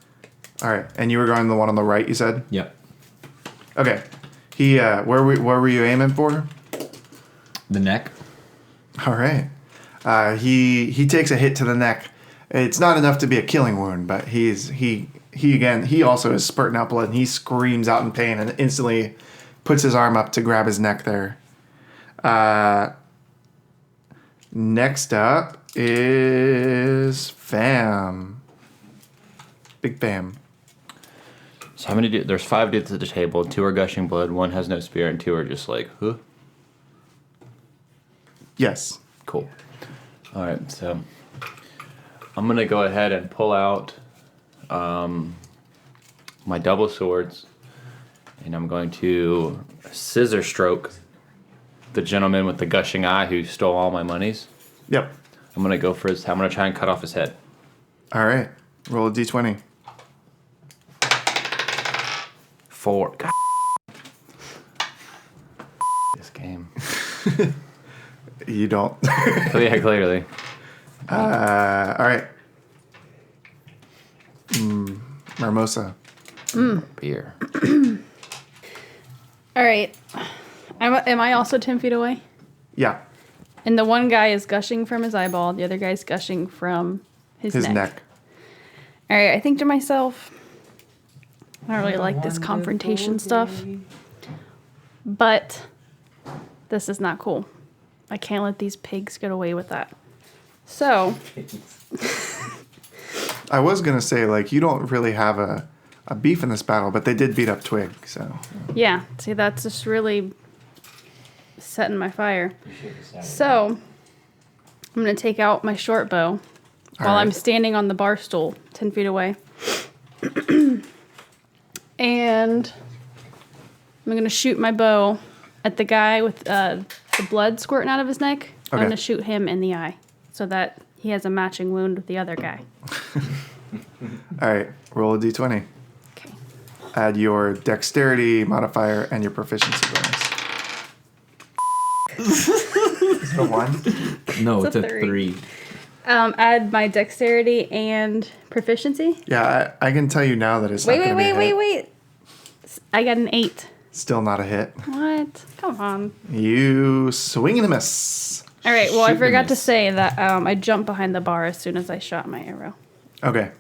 All right, and you were going the one on the right, you said? Yep. Okay. He where were you aiming for? The neck. All right. He takes a hit to the neck. It's not enough to be a killing wound, but he also is spurting out blood, and he screams out in pain and instantly puts his arm up to grab his neck there. Next up is Fam. Big Fam. So how many there's 5 dudes at the table, 2 are gushing blood, 1 has no spear, and 2 are just like, huh? Yes. Cool. Alright, so I'm gonna go ahead and pull out my double swords, and I'm going to scissor stroke the gentleman with the gushing eye who stole all my monies. Yep. I'm gonna go for I'm gonna try and cut off his head. All right. Roll a d20. 4. God. This game. You don't. Oh yeah, clearly. All right. Mimosa. Beer. All right. Am I also 10 feet away? Yeah. And the one guy is gushing from his eyeball. The other guy's gushing from his neck. All right. I think to myself, I don't really like this confrontation stuff. But this is not cool. I can't let these pigs get away with that. So, I was going to say, like, you don't really have a beef in this battle, but they did beat up Twig, so. yeah. See, that's just really setting my fire. So, I'm going to take out my short bow while I'm right. standing on the bar stool 10 feet away. And I'm going to shoot my bow at the guy with the blood squirting out of his neck. I'm Okay. going to shoot him in the eye so that he has a matching wound with the other guy. All right. Roll a d20. Okay. Add your dexterity modifier and your proficiency bonus. Is it a 1? No, It's it's a a three. 3. Add my dexterity and proficiency. Yeah, I can tell you now that it's not gonna be a hit. Wait. I got an 8. Still not a hit. What? Come on. You swing and a miss. All right. Well, I Shoot and forgot to miss. say that I jumped behind the bar as soon as I shot my arrow. Okay.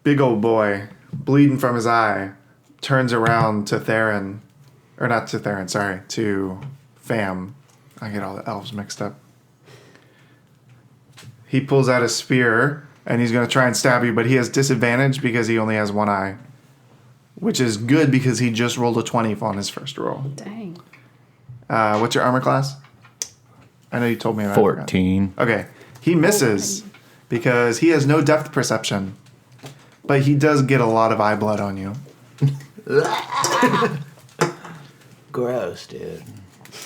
Big old boy, bleeding from his eye, turns around to Theron. Or not to Theron, sorry. To Fam. I get all the elves mixed up. He pulls out a spear, and he's going to try and stab you, but he has disadvantage because he only has one eye. Which is good because he just rolled a 20 on his first roll. Dang. What's your armor class? I know you told me. 14. Okay. He misses because he has no depth perception. But he does get a lot of eye blood on you. Gross, dude.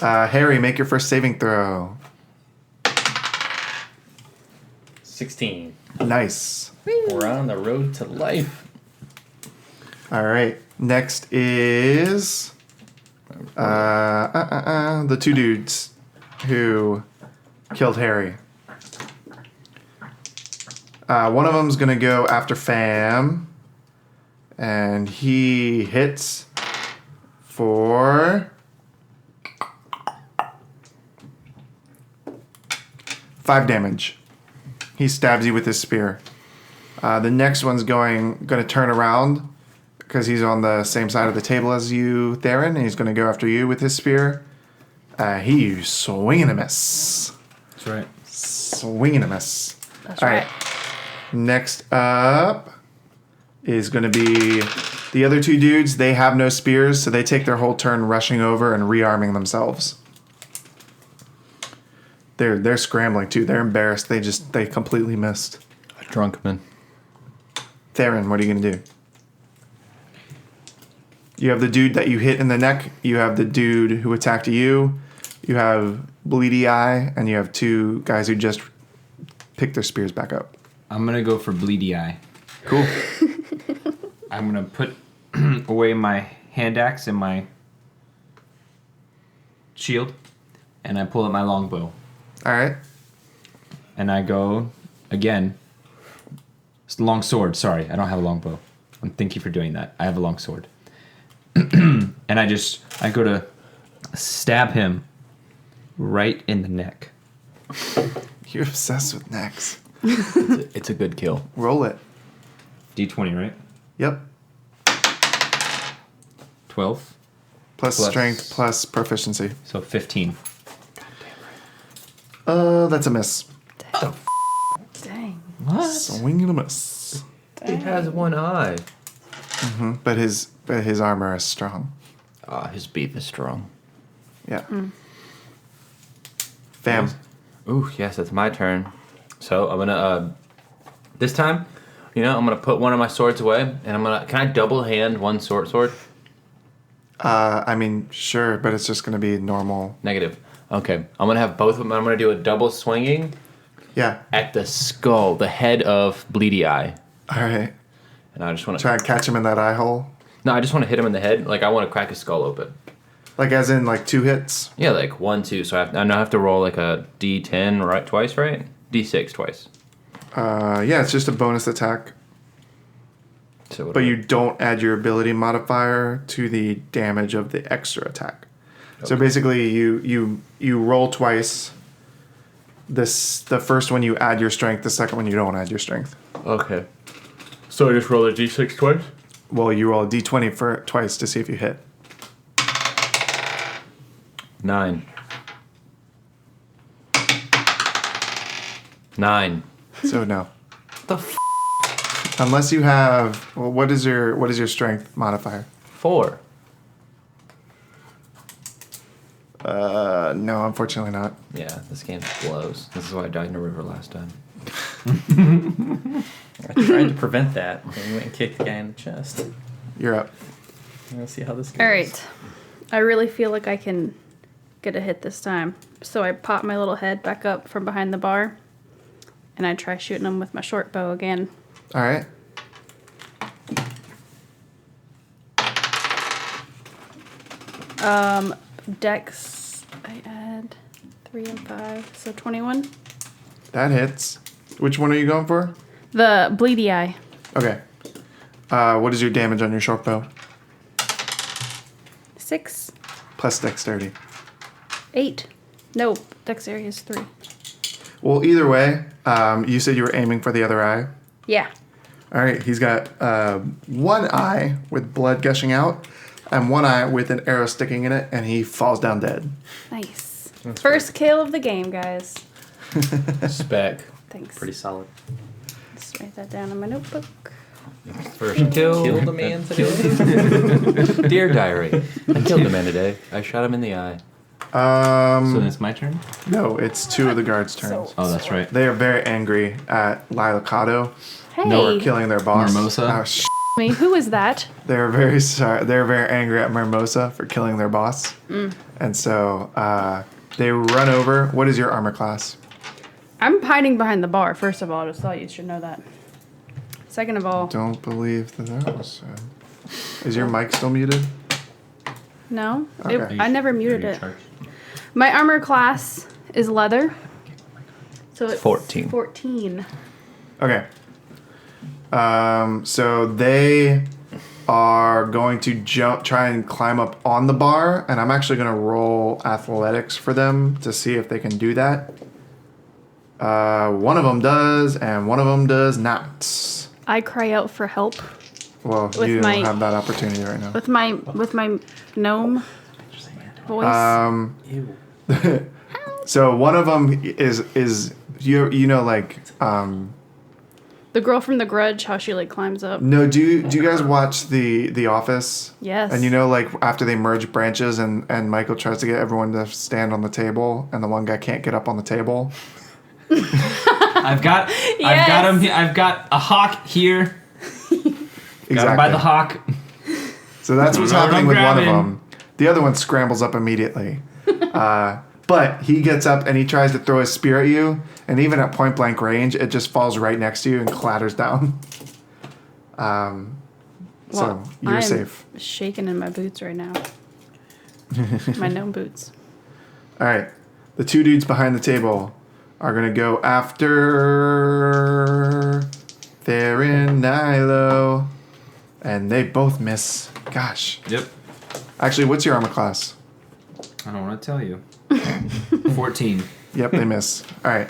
Harry, make your first saving throw. 16. Nice. We're on the road to life. All right. Next is the two dudes who killed Harry. One of them's going to go after Fam. And he hits for 5 damage. He stabs you with his spear. The next one's going to turn around because he's on the same side of the table as you, Theron, and he's going to go after you with his spear. He swing and a miss. That's right. Swing and a miss. That's All right. Next up is going to be the other two dudes. They have no spears, so they take their whole turn rushing over and rearming themselves. They're scrambling too. They're embarrassed. They completely missed. A drunk man. Theron, what are you going to do? You have the dude that you hit in the neck. You have the dude who attacked you. You have Bleedy Eye, and you have 2 guys who just picked their spears back up. I'm going to go for Bleedy Eye. Cool. I'm going to put away my hand axe and my shield, and I pull out my longbow. All right. And I go, again, it's a long sword. Sorry, I don't have a longbow. Thank you for doing that. I have a long sword. And I go to stab him right in the neck. You're obsessed with necks. It's a good kill. Roll it. D20, right? Yep. 12. Plus strength plus proficiency. So 15. That's a miss. Dang. What? Swing and a miss. He has one eye. But his armor is strong. His beef is strong. Yeah. Fam. Ooh, yes, it's my turn. So I'm gonna this time, I'm gonna put one of my swords away, and can I double hand one sword? I mean, sure, but it's just gonna be normal. Negative. Okay, I'm gonna have both of them. I'm gonna do a double swinging Yeah. at the skull, the head of Bleedy Eye, All right. and I just want to. Try and catch him in that eye hole. No, I just want to hit him in the head. Like I want to crack his skull open. Like as in like 2 hits. Yeah, like 1, 2. So I now have to roll like a D10 right twice, right? D6 twice. Yeah, it's just a bonus attack. So But you don't add your ability modifier to the damage of the extra attack. So basically you roll twice. The first one you add your strength, the second one you don't add your strength. Okay. So I just roll a D6 twice. Well, you roll a d20 for twice to see if you hit. 9. 9. So no. The Unless you have, well, what is your strength modifier? 4. No, unfortunately not. Yeah, this game blows. This is why I died in a river last time. I tried to prevent that, and we went and kicked the guy in the chest. You're up. Let's see how this goes. All right. I really feel like I can get a hit this time. So I pop my little head back up from behind the bar, and I try shooting him with my short bow again. All right. Dex, I add 3 and 5, so 21. That hits. Which one are you going for? The bleedy eye. Okay. What is your damage on your short bow? 6, Plus dexterity. 8. No, dexterity is 3. Well, either way, you said you were aiming for the other eye. Yeah. All right, he's got one eye with blood gushing out and one eye with an arrow sticking in it, and he falls down dead. Nice. First kill of the game, guys. Spec. Thanks. Pretty solid. Let's write that down in my notebook. First kill. Killed a man today. Dear diary. I killed a man today. I shot him in the eye. So then it's my turn? No, it's two of the guards' turns. Oh, that's right. They are very angry at Lila Kato Hey. for killing their boss. Mermosa? Oh, Me, who is that? they're very sorry. They're very angry at Mermosa for killing their boss, and so they run over. What is your armor class? I'm hiding behind the bar, first of all. I just thought you should know that. Second of all, Don't believe that was said. Is your mic still muted? no. Okay. I never muted it. My armor class is leather. So it's 14. 14. Okay. So they are going to try and climb up on the bar, and I'm actually going to roll athletics for them to see if they can do that. One of them does, and one of them does not. I cry out for help Well, With you my- don't have that opportunity right now. with my gnome voice. So one of them is you know like the girl from The Grudge, how she like climbs up. no do you guys watch the Office? Yes. And you know like after they merge branches and Michael tries to get everyone to stand on the table and the one guy can't get up on the table. I've got him here. I've got a hawk here. Exactly. Got him by the hawk. So that's what's No, happening don't with one of grab him. them. The other one scrambles up immediately. But he gets up and he tries to throw a spear at you, and even at point blank range, it just falls right next to you and clatters down. So you're I'm safe. shaking in my boots right now. My gnome boots. All right. The two dudes behind the table are going to go after Theron Nilo. And they both miss. Gosh. Yep. Actually, what's your armor class? I don't want to tell you. 14. Yep, they miss. All right.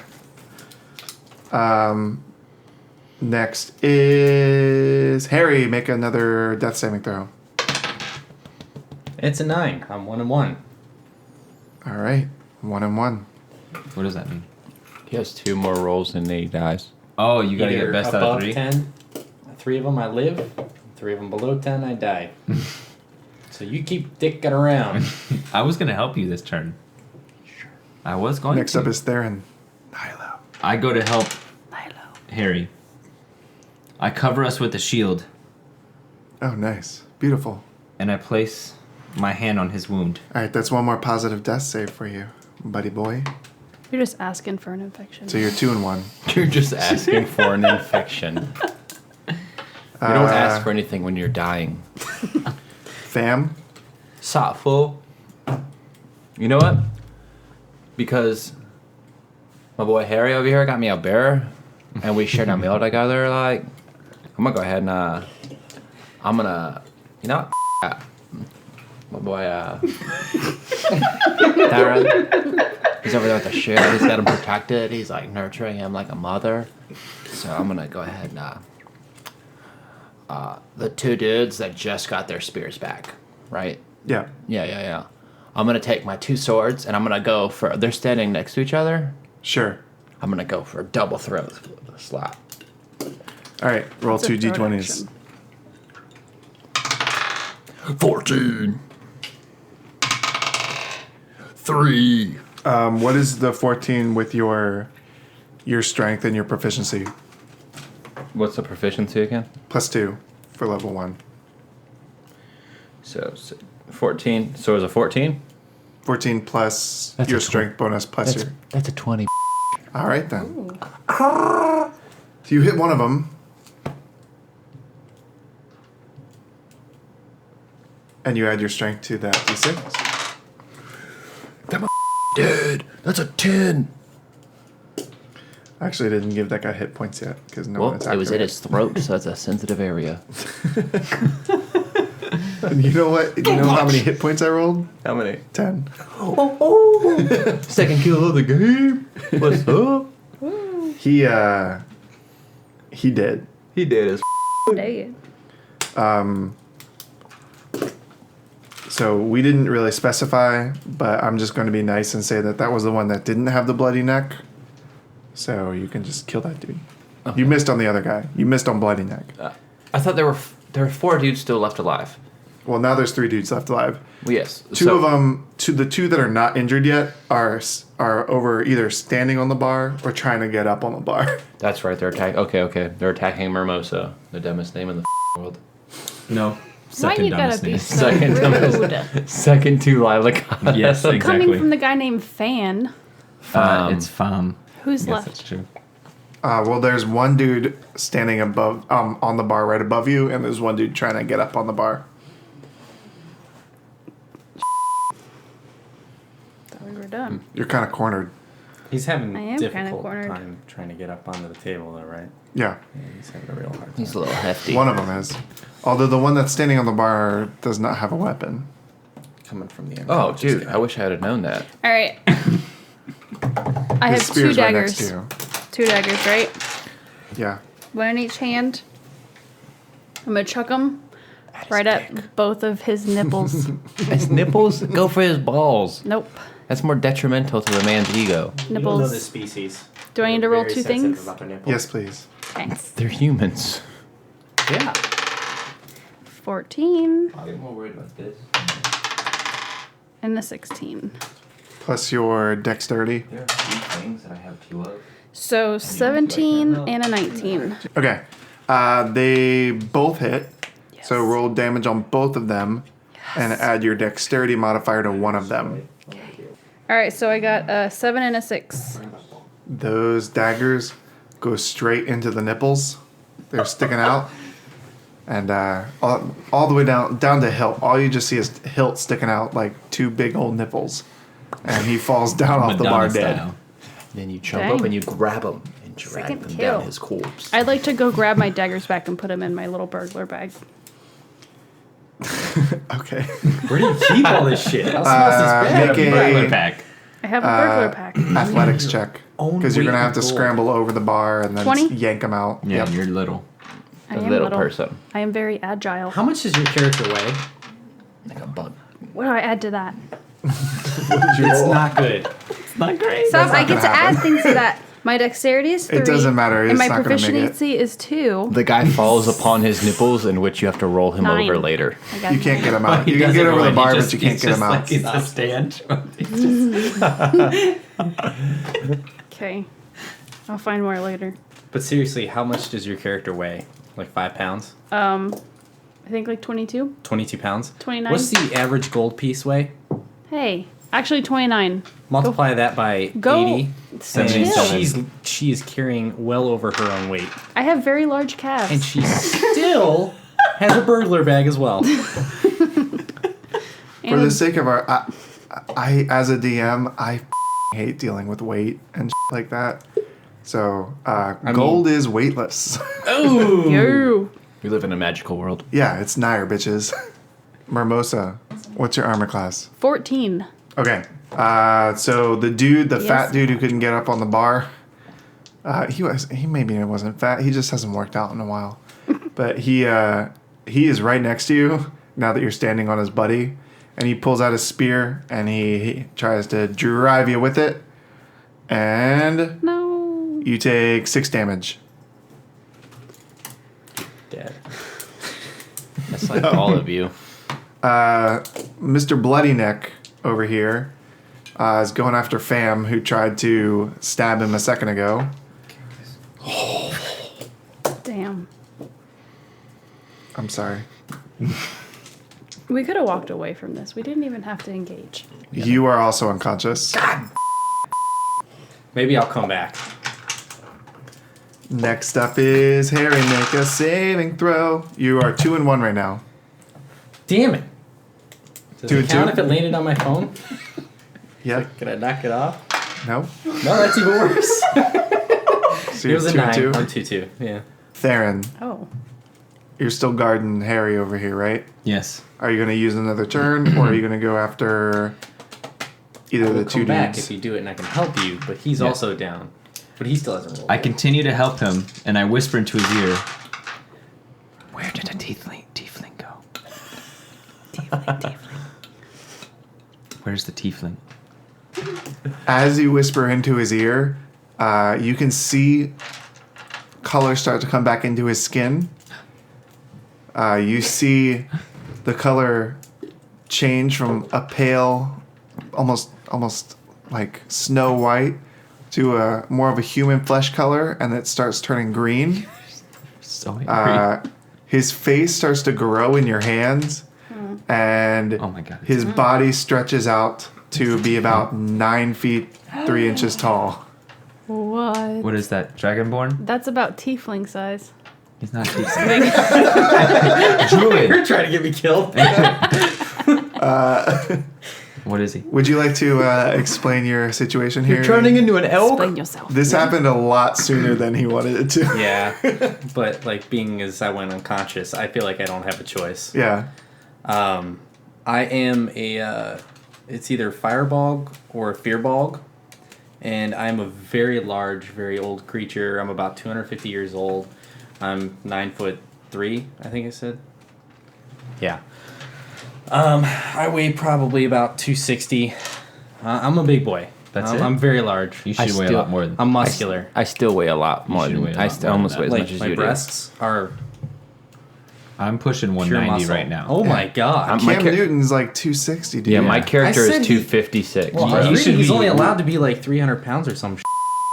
Next is Harry. Make another death saving throw. It's a 9. I'm 1 and 1. All right. 1 and 1. What does that mean? He has 2 more rolls and he dies. Oh, you gotta Either get best out above of 3? 10. 3 of them I live. 3 of them below 10 I die. So you keep dicking around. I was gonna help you this turn. I was going Next to. up is Theron Nilo. I go to help Milo. Harry. I cover us with a shield, Oh, nice. Beautiful. and I place my hand on his wound. All right, that's one more positive death save for you, buddy boy. You're just asking for an infection. So you're 2 and 1. You're just asking for an infection. You don't ask for anything when you're dying. Fam? Sot fool. You know what? Because my boy Harry over here got me a bear, and we shared a meal together. Like, I'm gonna go ahead and I'm gonna, you know, what? My boy Darren. He's over there with the shield. He's got him protected. He's like nurturing him like a mother. So I'm gonna go ahead and the 2 dudes that just got their spears back, right? Yeah. Yeah. I'm gonna take my 2 swords and I'm gonna go for. They're standing next to each other. Sure. I'm gonna go for a double throat slap. All right, roll It's a 2 throat d20s. action. 14. 3. What is the 14 with your strength and your proficiency? What's the proficiency again? +2 for level 1. So 14. So it was a 14. 14 plus That's your a strength bonus plus your. That's a 20. All right then. So you hit one of them. And you add your strength to that d6. dead. That's a 10. Actually, I didn't give that guy hit points yet because no Well, one attacked it was him at yet. his throat, so that's a sensitive area. You know what? You know how many hit points I rolled? How many? 10. Second kill of the game. What's up? He did. He did his. Dang it. So we didn't really specify, but I'm just going to be nice and say that was the one that didn't have the bloody neck. So you can just kill that dude. Okay. You missed on the other guy. You missed on bloody neck. I thought there were 4 dudes still left alive. Well, now there's 3 dudes left alive. Yes. Two of them, the 2 that are not injured yet, are over either standing on the bar or trying to get up on the bar. That's right. They're attacking. Okay. They're attacking Mermosa, the dumbest name in the world. No. Why Second you gotta dumbest be name. so Second rude? dumbest. Second to Lila Khan. Yes, exactly. Coming from the guy named Fan. It's Fam. Who's Yes, left? that's true. Well, there's one dude standing above, on the bar right above you, and there's one dude trying to get up on the bar. Thought we were done. You're kind of cornered. He's having I am kinda difficult cornered. time trying to get up onto the table, though, right? Yeah, Yeah, he's having a real hard time. He's a little hefty. one of them is. Although the one that's standing on the bar does not have a weapon. Coming from the Oh, unconscious dude, guy. I wish I had known that. All right. I His have 2 spear's right next daggers. to you. 2 daggers, right? Yeah. One in each hand. I'm gonna chuck them right at both of his nipples. His nipples? Go for his balls. Nope. That's more detrimental to the man's ego. You don't know Nipples. this species. Do I need to They're roll very 2 sensitive things? about their nipples. Yes, please. Okay. They're humans. Yeah. 14 I'll get more worried about this. and the 16. Plus your dexterity. There are a few things that I have 2 of. So 17 and a 19. Okay. They both hit. So roll damage on both of them and add your dexterity modifier to one of them. All right, so I got a 7 and a 6. Those daggers go straight into the nipples. They're sticking out. And all the way down to hilt. All you just see is hilt sticking out like 2 big old nipples. And he falls down off the bar Madonna dead. style. Then you jump Dang. up and you grab him and drag Second them kill. down his corpse. I'd like to go grab my daggers back and put them in my little burglar bag. Okay. Where do you keep all this shit? How small is this bag? Make Burglar a pack. I have a burglar pack. athletics check. Own Because you're weight going to have to in gold. scramble over the bar and then 20? yank them out. Yeah, Yep. you're little. I A am little person. I am very agile. How much does your character weigh? Like a bug. What do I add to that? It's not good. It's not great. So I not get to gonna happen. add things to that. My dexterity is 3. It doesn't matter, And it's my not gonna make it. proficiency is 2. The guy falls upon his nipples, in which you have to roll him 9. over later. I got You can't get 9. them out. He You can doesn't get over the win. bar, He but you can't he's get them just out. Like he's a stand. Okay. I'll find more later. But seriously, how much does your character weigh? Like 5 pounds? I think like 22. 22 pounds? 29. What's the average gold piece weigh? Hey, actually 29. Multiply that by Go. 80. And 77. she is carrying well over her own weight. I have very large calves. And she still has a burglar bag as well. For the sake of our, I as a DM, I hate dealing with weight and like that. So gold is weightless. Ooh! Yo. We live in a magical world. Yeah, it's Nair, bitches. Mermosa, what's your armor class? 14. Okay. So the dude, the Yes. fat dude who couldn't get up on the bar, he maybe wasn't fat. He just hasn't worked out in a while. But he is right next to you now that you're standing on his buddy, and he pulls out his spear and he tries to drive you with it, and No. you take 6 damage. Dead. That's like all of you. Mr. Bloody Neck over here is going after Fam, who tried to stab him a second ago. Damn. I'm sorry. We could have walked away from this. We didn't even have to engage. You are also unconscious. Maybe I'll come back. Next up is Harry. Make a saving throw. You are 2 and 1 right now. Damn it. Does 2 it and count 2? if it landed on my phone? Yeah. Can I knock it off? No. No, that's even worse. So It was a 9. 2-2. I'm 2-2. Yeah. Theron, Oh. you're still guarding Harry over here, right? Yes. Are you going to use another turn, or are you going to go after either I of will the two come back dudes? if you do it, and I can help you. But he's Yeah. also down. But he still hasn't rolled. I continue to help him, and I whisper into his ear, "Where did a tiefling go? Tiefling. Where's the tiefling?" As you whisper into his ear, you can see color start to come back into his skin. You see the color change from a pale, almost like snow white, to a more of a human flesh color, and it starts turning green. So angry. His face starts to grow in your hands, and Oh my God. his body stretches out to be about 9 feet 3 inches tall. What? What is that? Dragonborn? That's about tiefling size. He's not a tiefling. Druid. You're trying to get me killed. What is he? Would you like to explain your situation here? You're turning into an elk? Explain yourself. This happened a lot sooner than he wanted it to. Yeah. But, like, being as I went unconscious, I feel like I don't have a choice. Yeah. I am a... it's either Firebog or Fearbog. And I'm a very large, very old creature. I'm about 250 years old. I'm 9'3", I think I said. Yeah. I weigh probably about 260. I'm a big boy. That's it? I'm very large. You should weigh a lot more than I'm muscular. I still weigh a lot more should than weigh a I lot still more than almost that. weigh as Like much as my you breasts are I'm pushing pure 190 muscle right now. Oh my god. I'm- Cam My char- Newton's like 260, dude. Yeah, my character I is said he- 256. Well, bro. he should he's be- only allowed to be like 300 pounds or some.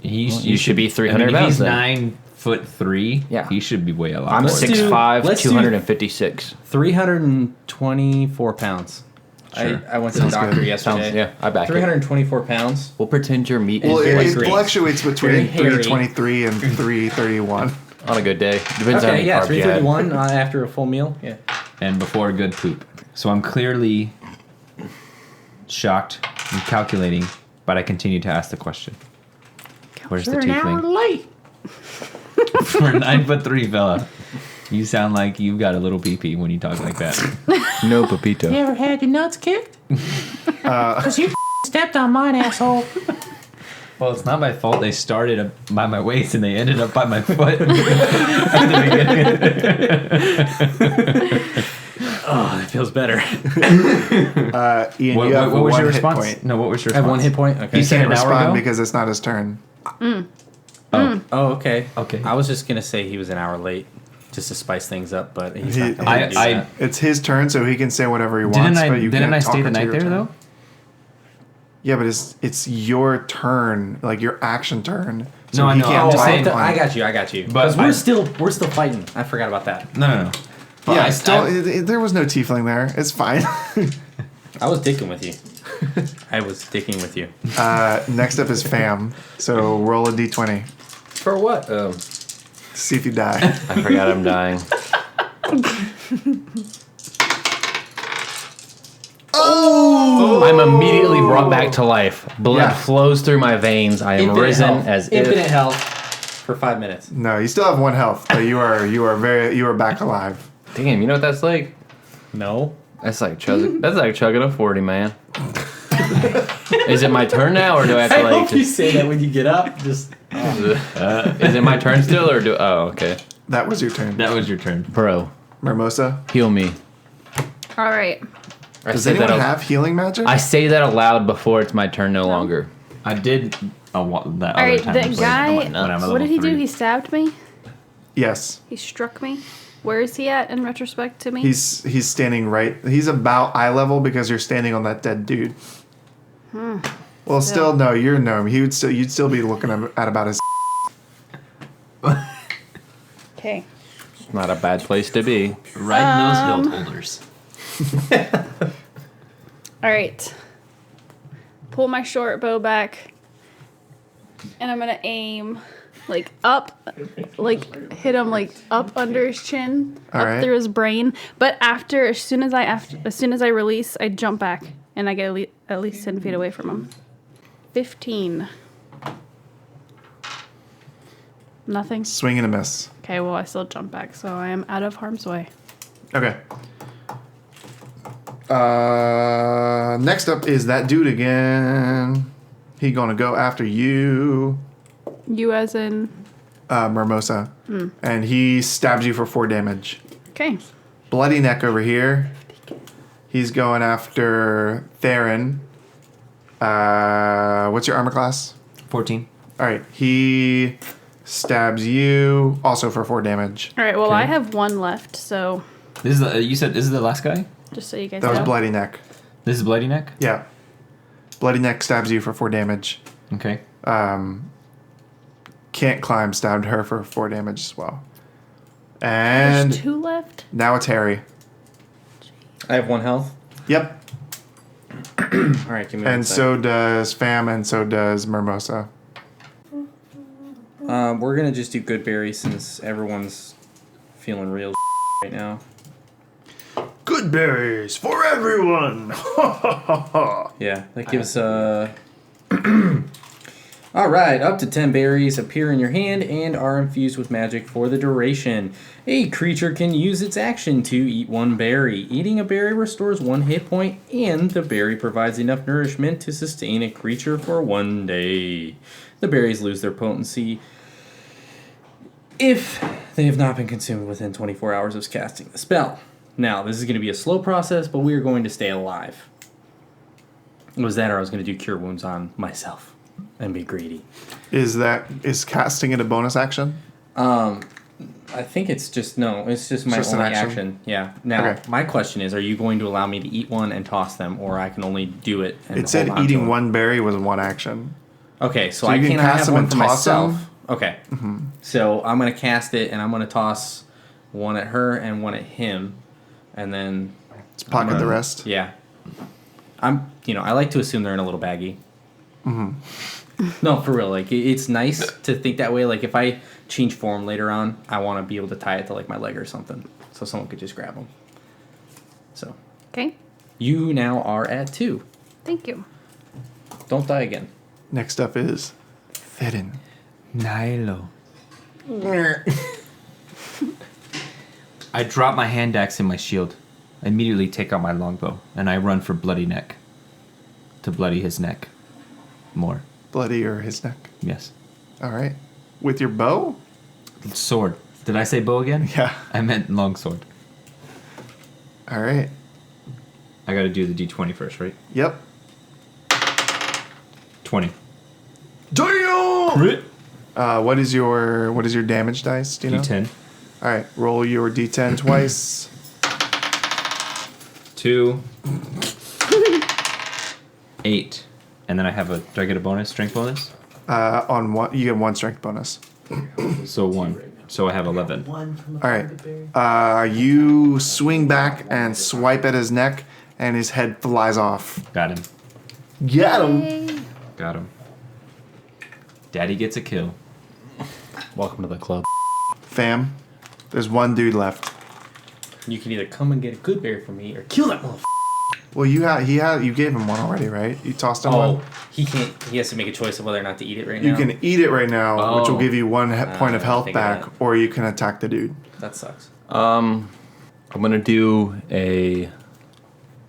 You should be 300 I mean, if pounds he's then. 9'3", Yeah. he should be way a lot I'm more. Let's than do- 6'5", let's do- 256. 324 pounds. Sure. I went to the Sounds doctor good. yesterday. Sounds- yeah, I back it. 324 pounds. We'll pretend your meat Well, is it, very it great fluctuates between Very hairy. 323 and 331. on a good day. Depends on how Okay, many yeah, carbs you had. 331 after a full meal. Yeah. And before a good poop. So I'm clearly shocked and calculating, but I continue to ask the question. Where's the tiefling? late. For a 9'3" fella, you sound like you've got a little pee-pee when you talk like that. No Pepito. You ever had your nuts kicked? Because you stepped on mine, asshole. Well, it's not my fault. They started by my waist and they ended up by my foot at the beginning. Oh, that feels better. Ian, What, you have what was one your hit response? point. No, what was your I have response? one hit point. Okay. He said Can't an hour respond ago? because it's not his turn. Oh, okay. Okay. I was just gonna say he was an hour late, just to spice things up, but he's He- not gonna do I- that. It's his turn, so he can say whatever he wants. Didn't but you I can't stay talk the into night your there, turn. though? Yeah, but it's your turn, like your action turn. So No, I he know. can't I'm just talk saying- on- I got you. But Because I- we're still fighting. I forgot about that. No. But Yeah, I still, there was no tiefling there. It's fine. I was dicking with you. I was dicking with you. Next up is Fam. So roll a d20. For what? See if you die. I forgot I'm dying. Oh! I'm immediately brought back to life. Blood Yeah. flows through my veins. I am risen health. as Infinite if. health for 5 minutes. No, you still have 1 health, but you are back alive. Damn, you know what that's like? No. That's like chugging a 40, man. Is it my turn now, or do I have to I like? hope you say that when you get up. Just Is it my turn still, or do? Oh, okay. That was your turn. That was your turn. Bro, Mimosa. heal me. All right. I Does say anyone that. have healing magic? I say that aloud before it's my turn. No longer. I did that All other right. time. The I played guy. when I'm a What level did he do? 3. He stabbed me. Yes. He struck me. Where is he at in retrospect to me? He's standing right. He's about eye level because you're standing on that dead dude. Well, still no. You're gnome. You'd still be looking at about his. Okay. Not a bad place to be. Right in those hilt holders. All right. Pull my short bow back, and I'm gonna aim, like up, like hit him like up under his chin, All up right. through his brain. But as soon as I release, I jump back, and I get at least 10 feet away from him. 15. Nothing? Swing and a miss. Okay, well, I still jump back, so I am out of harm's way. Okay. Next up is that dude again. He gonna go after you, You as in... Mermosa. And he stabs you for 4 damage. Okay. Bloody Neck over here. He's going after Theron. What's your armor class? 14. All right. He stabs you also for 4 damage. All right, well, Okay. I have 1 left, so This is the, you said this is the last guy? just so you guys That was know. Bloody Neck. This is Bloody Neck? Yeah. Bloody Neck stabs you for 4 damage. Okay. Can't Climb stabbed her for 4 damage as well. And There's 2 left? now it's Harry. I have 1 health. Yep. All right, give me And one sec. so does Fam, and so does Mermosa. We're gonna just do good berries since everyone's feeling real right now. Good berries for everyone. Yeah, that gives All right, up to 10 berries appear in your hand and are infused with magic for the duration. A creature can use its action to eat 1 berry. Eating a berry restores 1 hit point, and the berry provides enough nourishment to sustain a creature for 1 day. The berries lose their potency if they have not been consumed within 24 hours of casting the spell. Now, this is going to be a slow process, but we are going to stay alive. It was that or I was going to do cure wounds on myself and be greedy. Is casting it a bonus action? I think it's just it's just my Just an only action? action. Yeah. Now, Okay. my question is, are you going to allow me to eat 1 and toss them, or I can only do it and It said hold on to eating them? 1 berry was 1 action. Okay, so So I you can cannot cast have them 1 and for toss myself. them? Okay. So I'm going to cast it, and I'm going to toss 1 at her and 1 at him, and then Let's pocket the rest. yeah. I like to assume they're in a little baggie. No, for real. Like, it's nice to think that way. Like, if I change form later on, I want to be able to tie it to, like, my leg or something. So someone could just grab them. So, Okay, you now are at 2. thank you. Don't die again. Next up is Theron. Nilo. I drop my hand axe in my shield. I immediately take out my longbow, and I run for Bloody Neck. To bloody his neck. More. Bloody or his neck. Yes. All right. With your bow? Sword. Did I say bow again? Yeah. I meant longsword. All right. I gotta do the d20 first, right? Yep. 20. Damn! Crit. What is your damage dice? Do you know? D10. All right. Roll your D10 twice. 2. 8. And then I have do I get a bonus, strength bonus? On one, you get 1 strength bonus. So 1. So I have 11. All right. You swing back and swipe at his neck, and his head flies off. Got him. Got him. Got him. Daddy gets a kill. Welcome to the club. Fam, there's 1 dude left. You can either come and get a good berry from me or kill that motherfucker. Well, you gave him 1 already, right? You tossed him Oh, one. he can't. He has to make a choice of whether or not to eat it right You now. can eat it right now, which will Oh. give you 1 point of health think of back, that. or you can attack the dude. That sucks. I'm gonna do a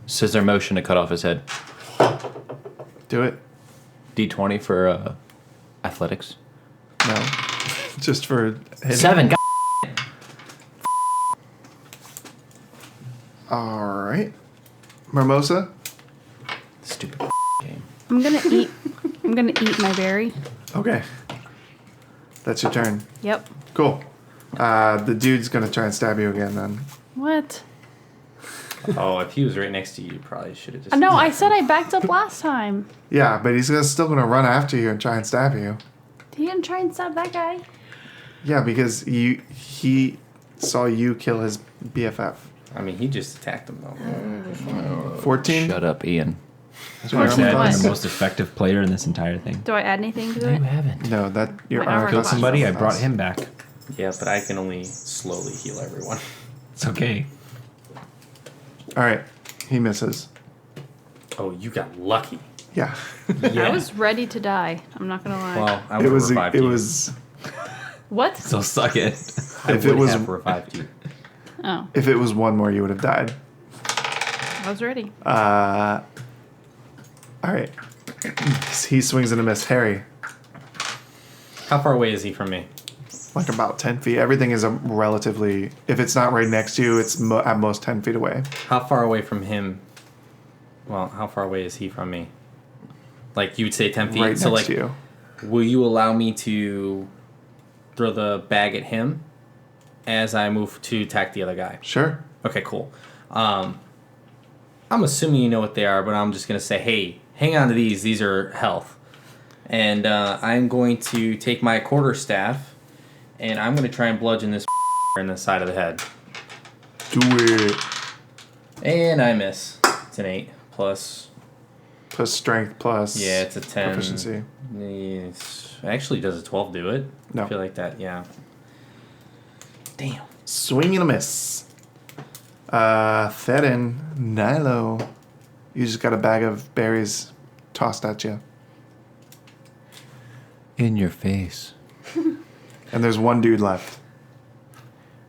scissor motion to cut off his head. Do it. D20 for athletics. No. Just for hitting. 7. God. All right. Mermosa. Stupid game. I'm gonna eat my berry. Okay. That's your turn. Yep. Cool. The dude's gonna try and stab you again then. What? Oh, if he was right next to you, you probably should have just. No, I said I backed up last time. Yeah, but he's still gonna run after you and try and stab you. He didn't try and stab that guy. Yeah, because he saw you kill his BFF. I mean, he just attacked him though. 14? Shut up, Ian. That's what I'm What? the most effective player in this entire thing. Do I add anything to it? haven't. No, that your My armor armor Killed class somebody, is I brought less. him back. Yeah, but I can only slowly heal everyone. It's okay. All right, he misses. Oh, you got lucky. Yeah. I was ready to die. I'm not gonna lie. Well, I It would was. have revived It you. was. What? So suck it. If it was. have revived you. Oh, If it was one more, you would have died. I was ready. All right. He swings and a miss. Harry, How far away is he from me? like about 10 feet. Everything is a relatively. If it's not right next to you, it's at most 10 feet away. How far away from him? Well, how far away is he from me? Like you would say 10 feet. Right so next like, to you. will you allow me to throw the bag at him as I move to attack the other guy? Sure. Okay, cool. I'm assuming you know what they are, but I'm just gonna say, hey, hang on to these. These are health, and I'm going to take my quarterstaff, and I'm gonna try and bludgeon this in the side of the head. Do it. And I miss. It's an 8 plus. Plus strength plus. Yeah, it's a 10. Proficiency. Actually, does a 12 do it? No. I feel like that. Yeah. Damn. Swing and a miss. Therin, Nilo. You just got a bag of berries tossed at you. In your face. And there's one dude left.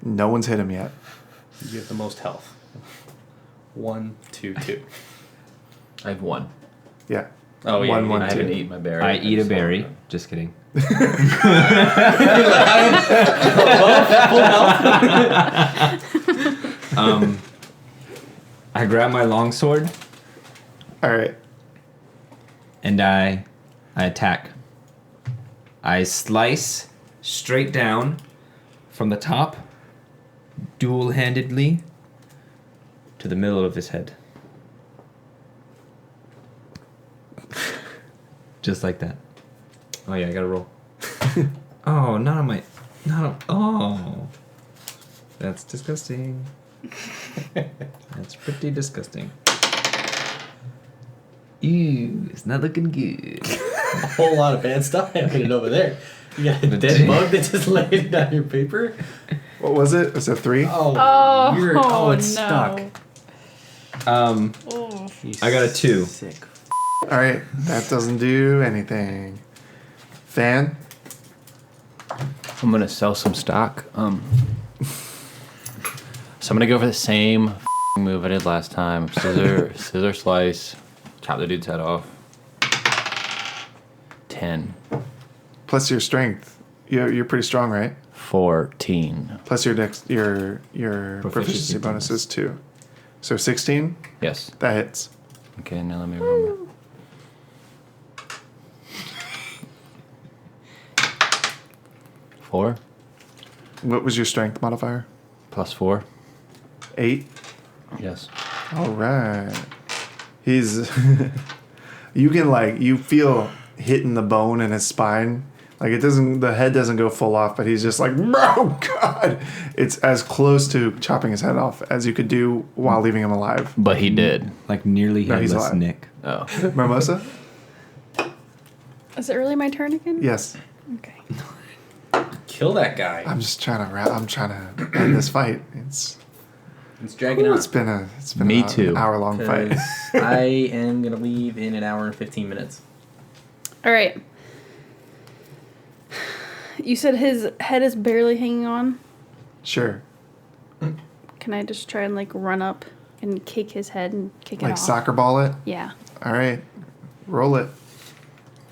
No one's hit him yet. You have the most health. 1, 2, 2. I have 1. Yeah. Oh, yeah. One, I two. haven't eaten my berry. I eat a just berry. want Just kidding. I grab my longsword All right. and I attack. I slice straight down from the top, dual-handedly, to the middle of his head. Just like that. Oh yeah, I gotta roll. Oh, not on my... Oh. That's disgusting. That's pretty disgusting. Ew, it's not looking good. A whole lot of bad stuff happening over there. You got a dead bug that just laid on your paper. What was it? Was it 3? Oh, it's stuck. I got a 2. Sick. All right. That doesn't do anything. Fan? I'm gonna sell some stock. So I'm gonna go for the same move I did last time. Scissor slice, chop the dude's head off. 10. Plus your strength. You're pretty strong, right? 14. Plus your proficiency bonuses too. So 16? Yes. That hits. Okay, now let me remember. Four What was your strength modifier? plus 4. 8? Yes. All right. He's. You can you feel hitting the bone in his spine. Like the head doesn't go full off, but he's just like, oh God. It's as close to chopping his head off as you could do while leaving him alive. But he did. Like nearly No, he's headless alive. Nick. Oh. Mimosa? Is it really my turn again? Yes. Okay. Kill that guy. I'm just trying to end this fight. It's dragging on. It's been Me an too. hour-long fight. 'Cause I am gonna leave in an hour and 15 minutes. All right. You said his head is barely hanging on. Sure. Can I just try and run up and kick his head and kick it Like off? soccer ball it? Yeah. All right. Roll it.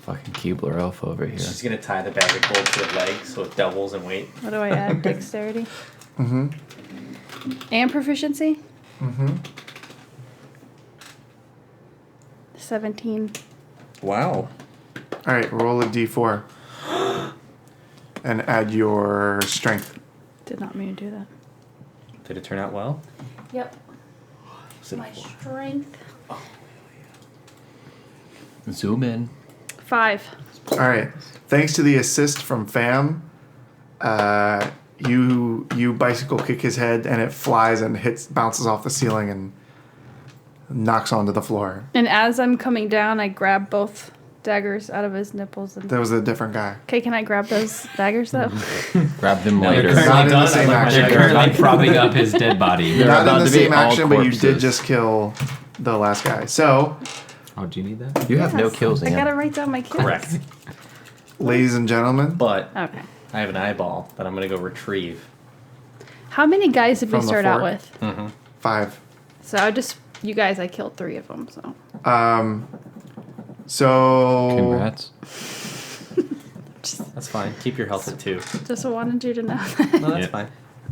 Fucking Keebler elf over here. She's gonna tie the bag of gold to the leg so it doubles in weight. What do I add? Dexterity? Mm-hmm. And proficiency? Mm-hmm. 17. Wow. All right. Roll a d4. And add your strength. Did not mean to do that. Did it turn out well? Yep. What's it My for? strength. Zoom in. 5. All right. Thanks to the assist from Fam, you bicycle kick his head and it flies and bounces off the ceiling and knocks onto the floor. And as I'm coming down, I grab both daggers out of his nipples. And That was a different guy. okay, can I grab those daggers though? Grab them No, later. you're currently Not in the done. same I like my action. They're daggers. currently propping up his dead body. They're Not about in the to be same all action, but you did corpses. just kill the last guy. So Oh, do you need that? You have no Yes, kills, I Ian. gotta write down my kills. Correct. Ladies and gentlemen, But Okay. I have an eyeball that I'm gonna go retrieve. How many guys did we From the start out fork? with? 5. So I just, you guys, I killed 3 of them. So So Congrats. That's fine. Keep your health at 2. just wanted you to know. No, that's Yeah. fine.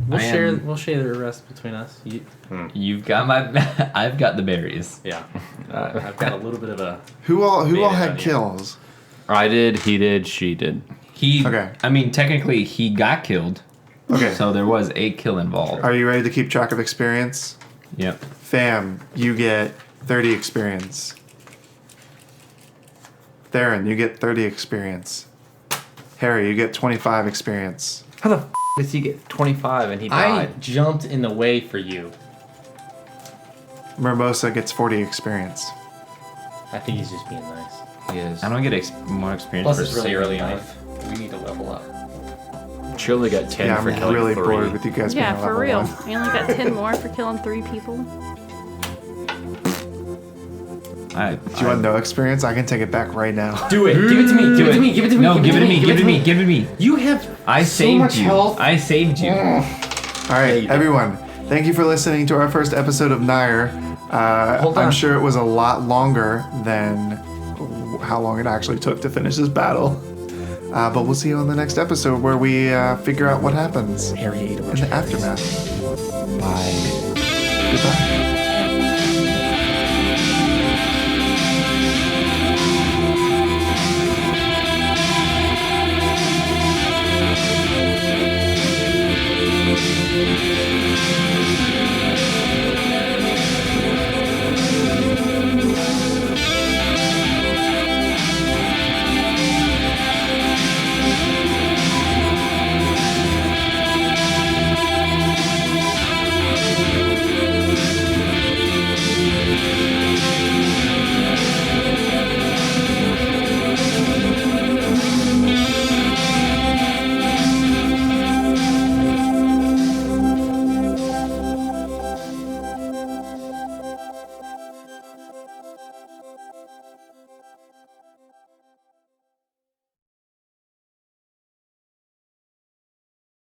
We'll I share. am- We'll share the rest between us. You've got my. I've got the berries. Yeah. I've got a little bit of a. who all Made it had on you. kills? I did, he did, she did. He. Okay. I mean, technically, he got killed. Okay. So there was a kill involved. Are you ready to keep track of experience? Yep. Fam, you get 30 experience. Theron, you get 30 experience. Harry, you get 25 experience. How the does he get 25 and he I died? jumped in the way for you. Mermosa gets 40 experience. I think he's just being nice. He is. I don't get more experience Plus, for it's really saving early in life. life. We need to level up. She only got 10 Yeah, for I'm killing really 3. bored with you guys Yeah, being for level real. 1. I only got 10 more for killing 3 people. Do you want no experience? I can take it back right now. Do it. Give it to me. Give it to me. Give it to me. No, give it to me. Give it to me. Give it to me. You have. I so saved much you. health. I saved you. All right, everyone. Thank you for listening to our first episode of Nair. Hold I'm on. sure it was a lot longer than how long it actually took to finish this battle. But we'll see you on the next episode where we figure out what happens Harry ate a in bunch the of berries. aftermath. Bye. Goodbye.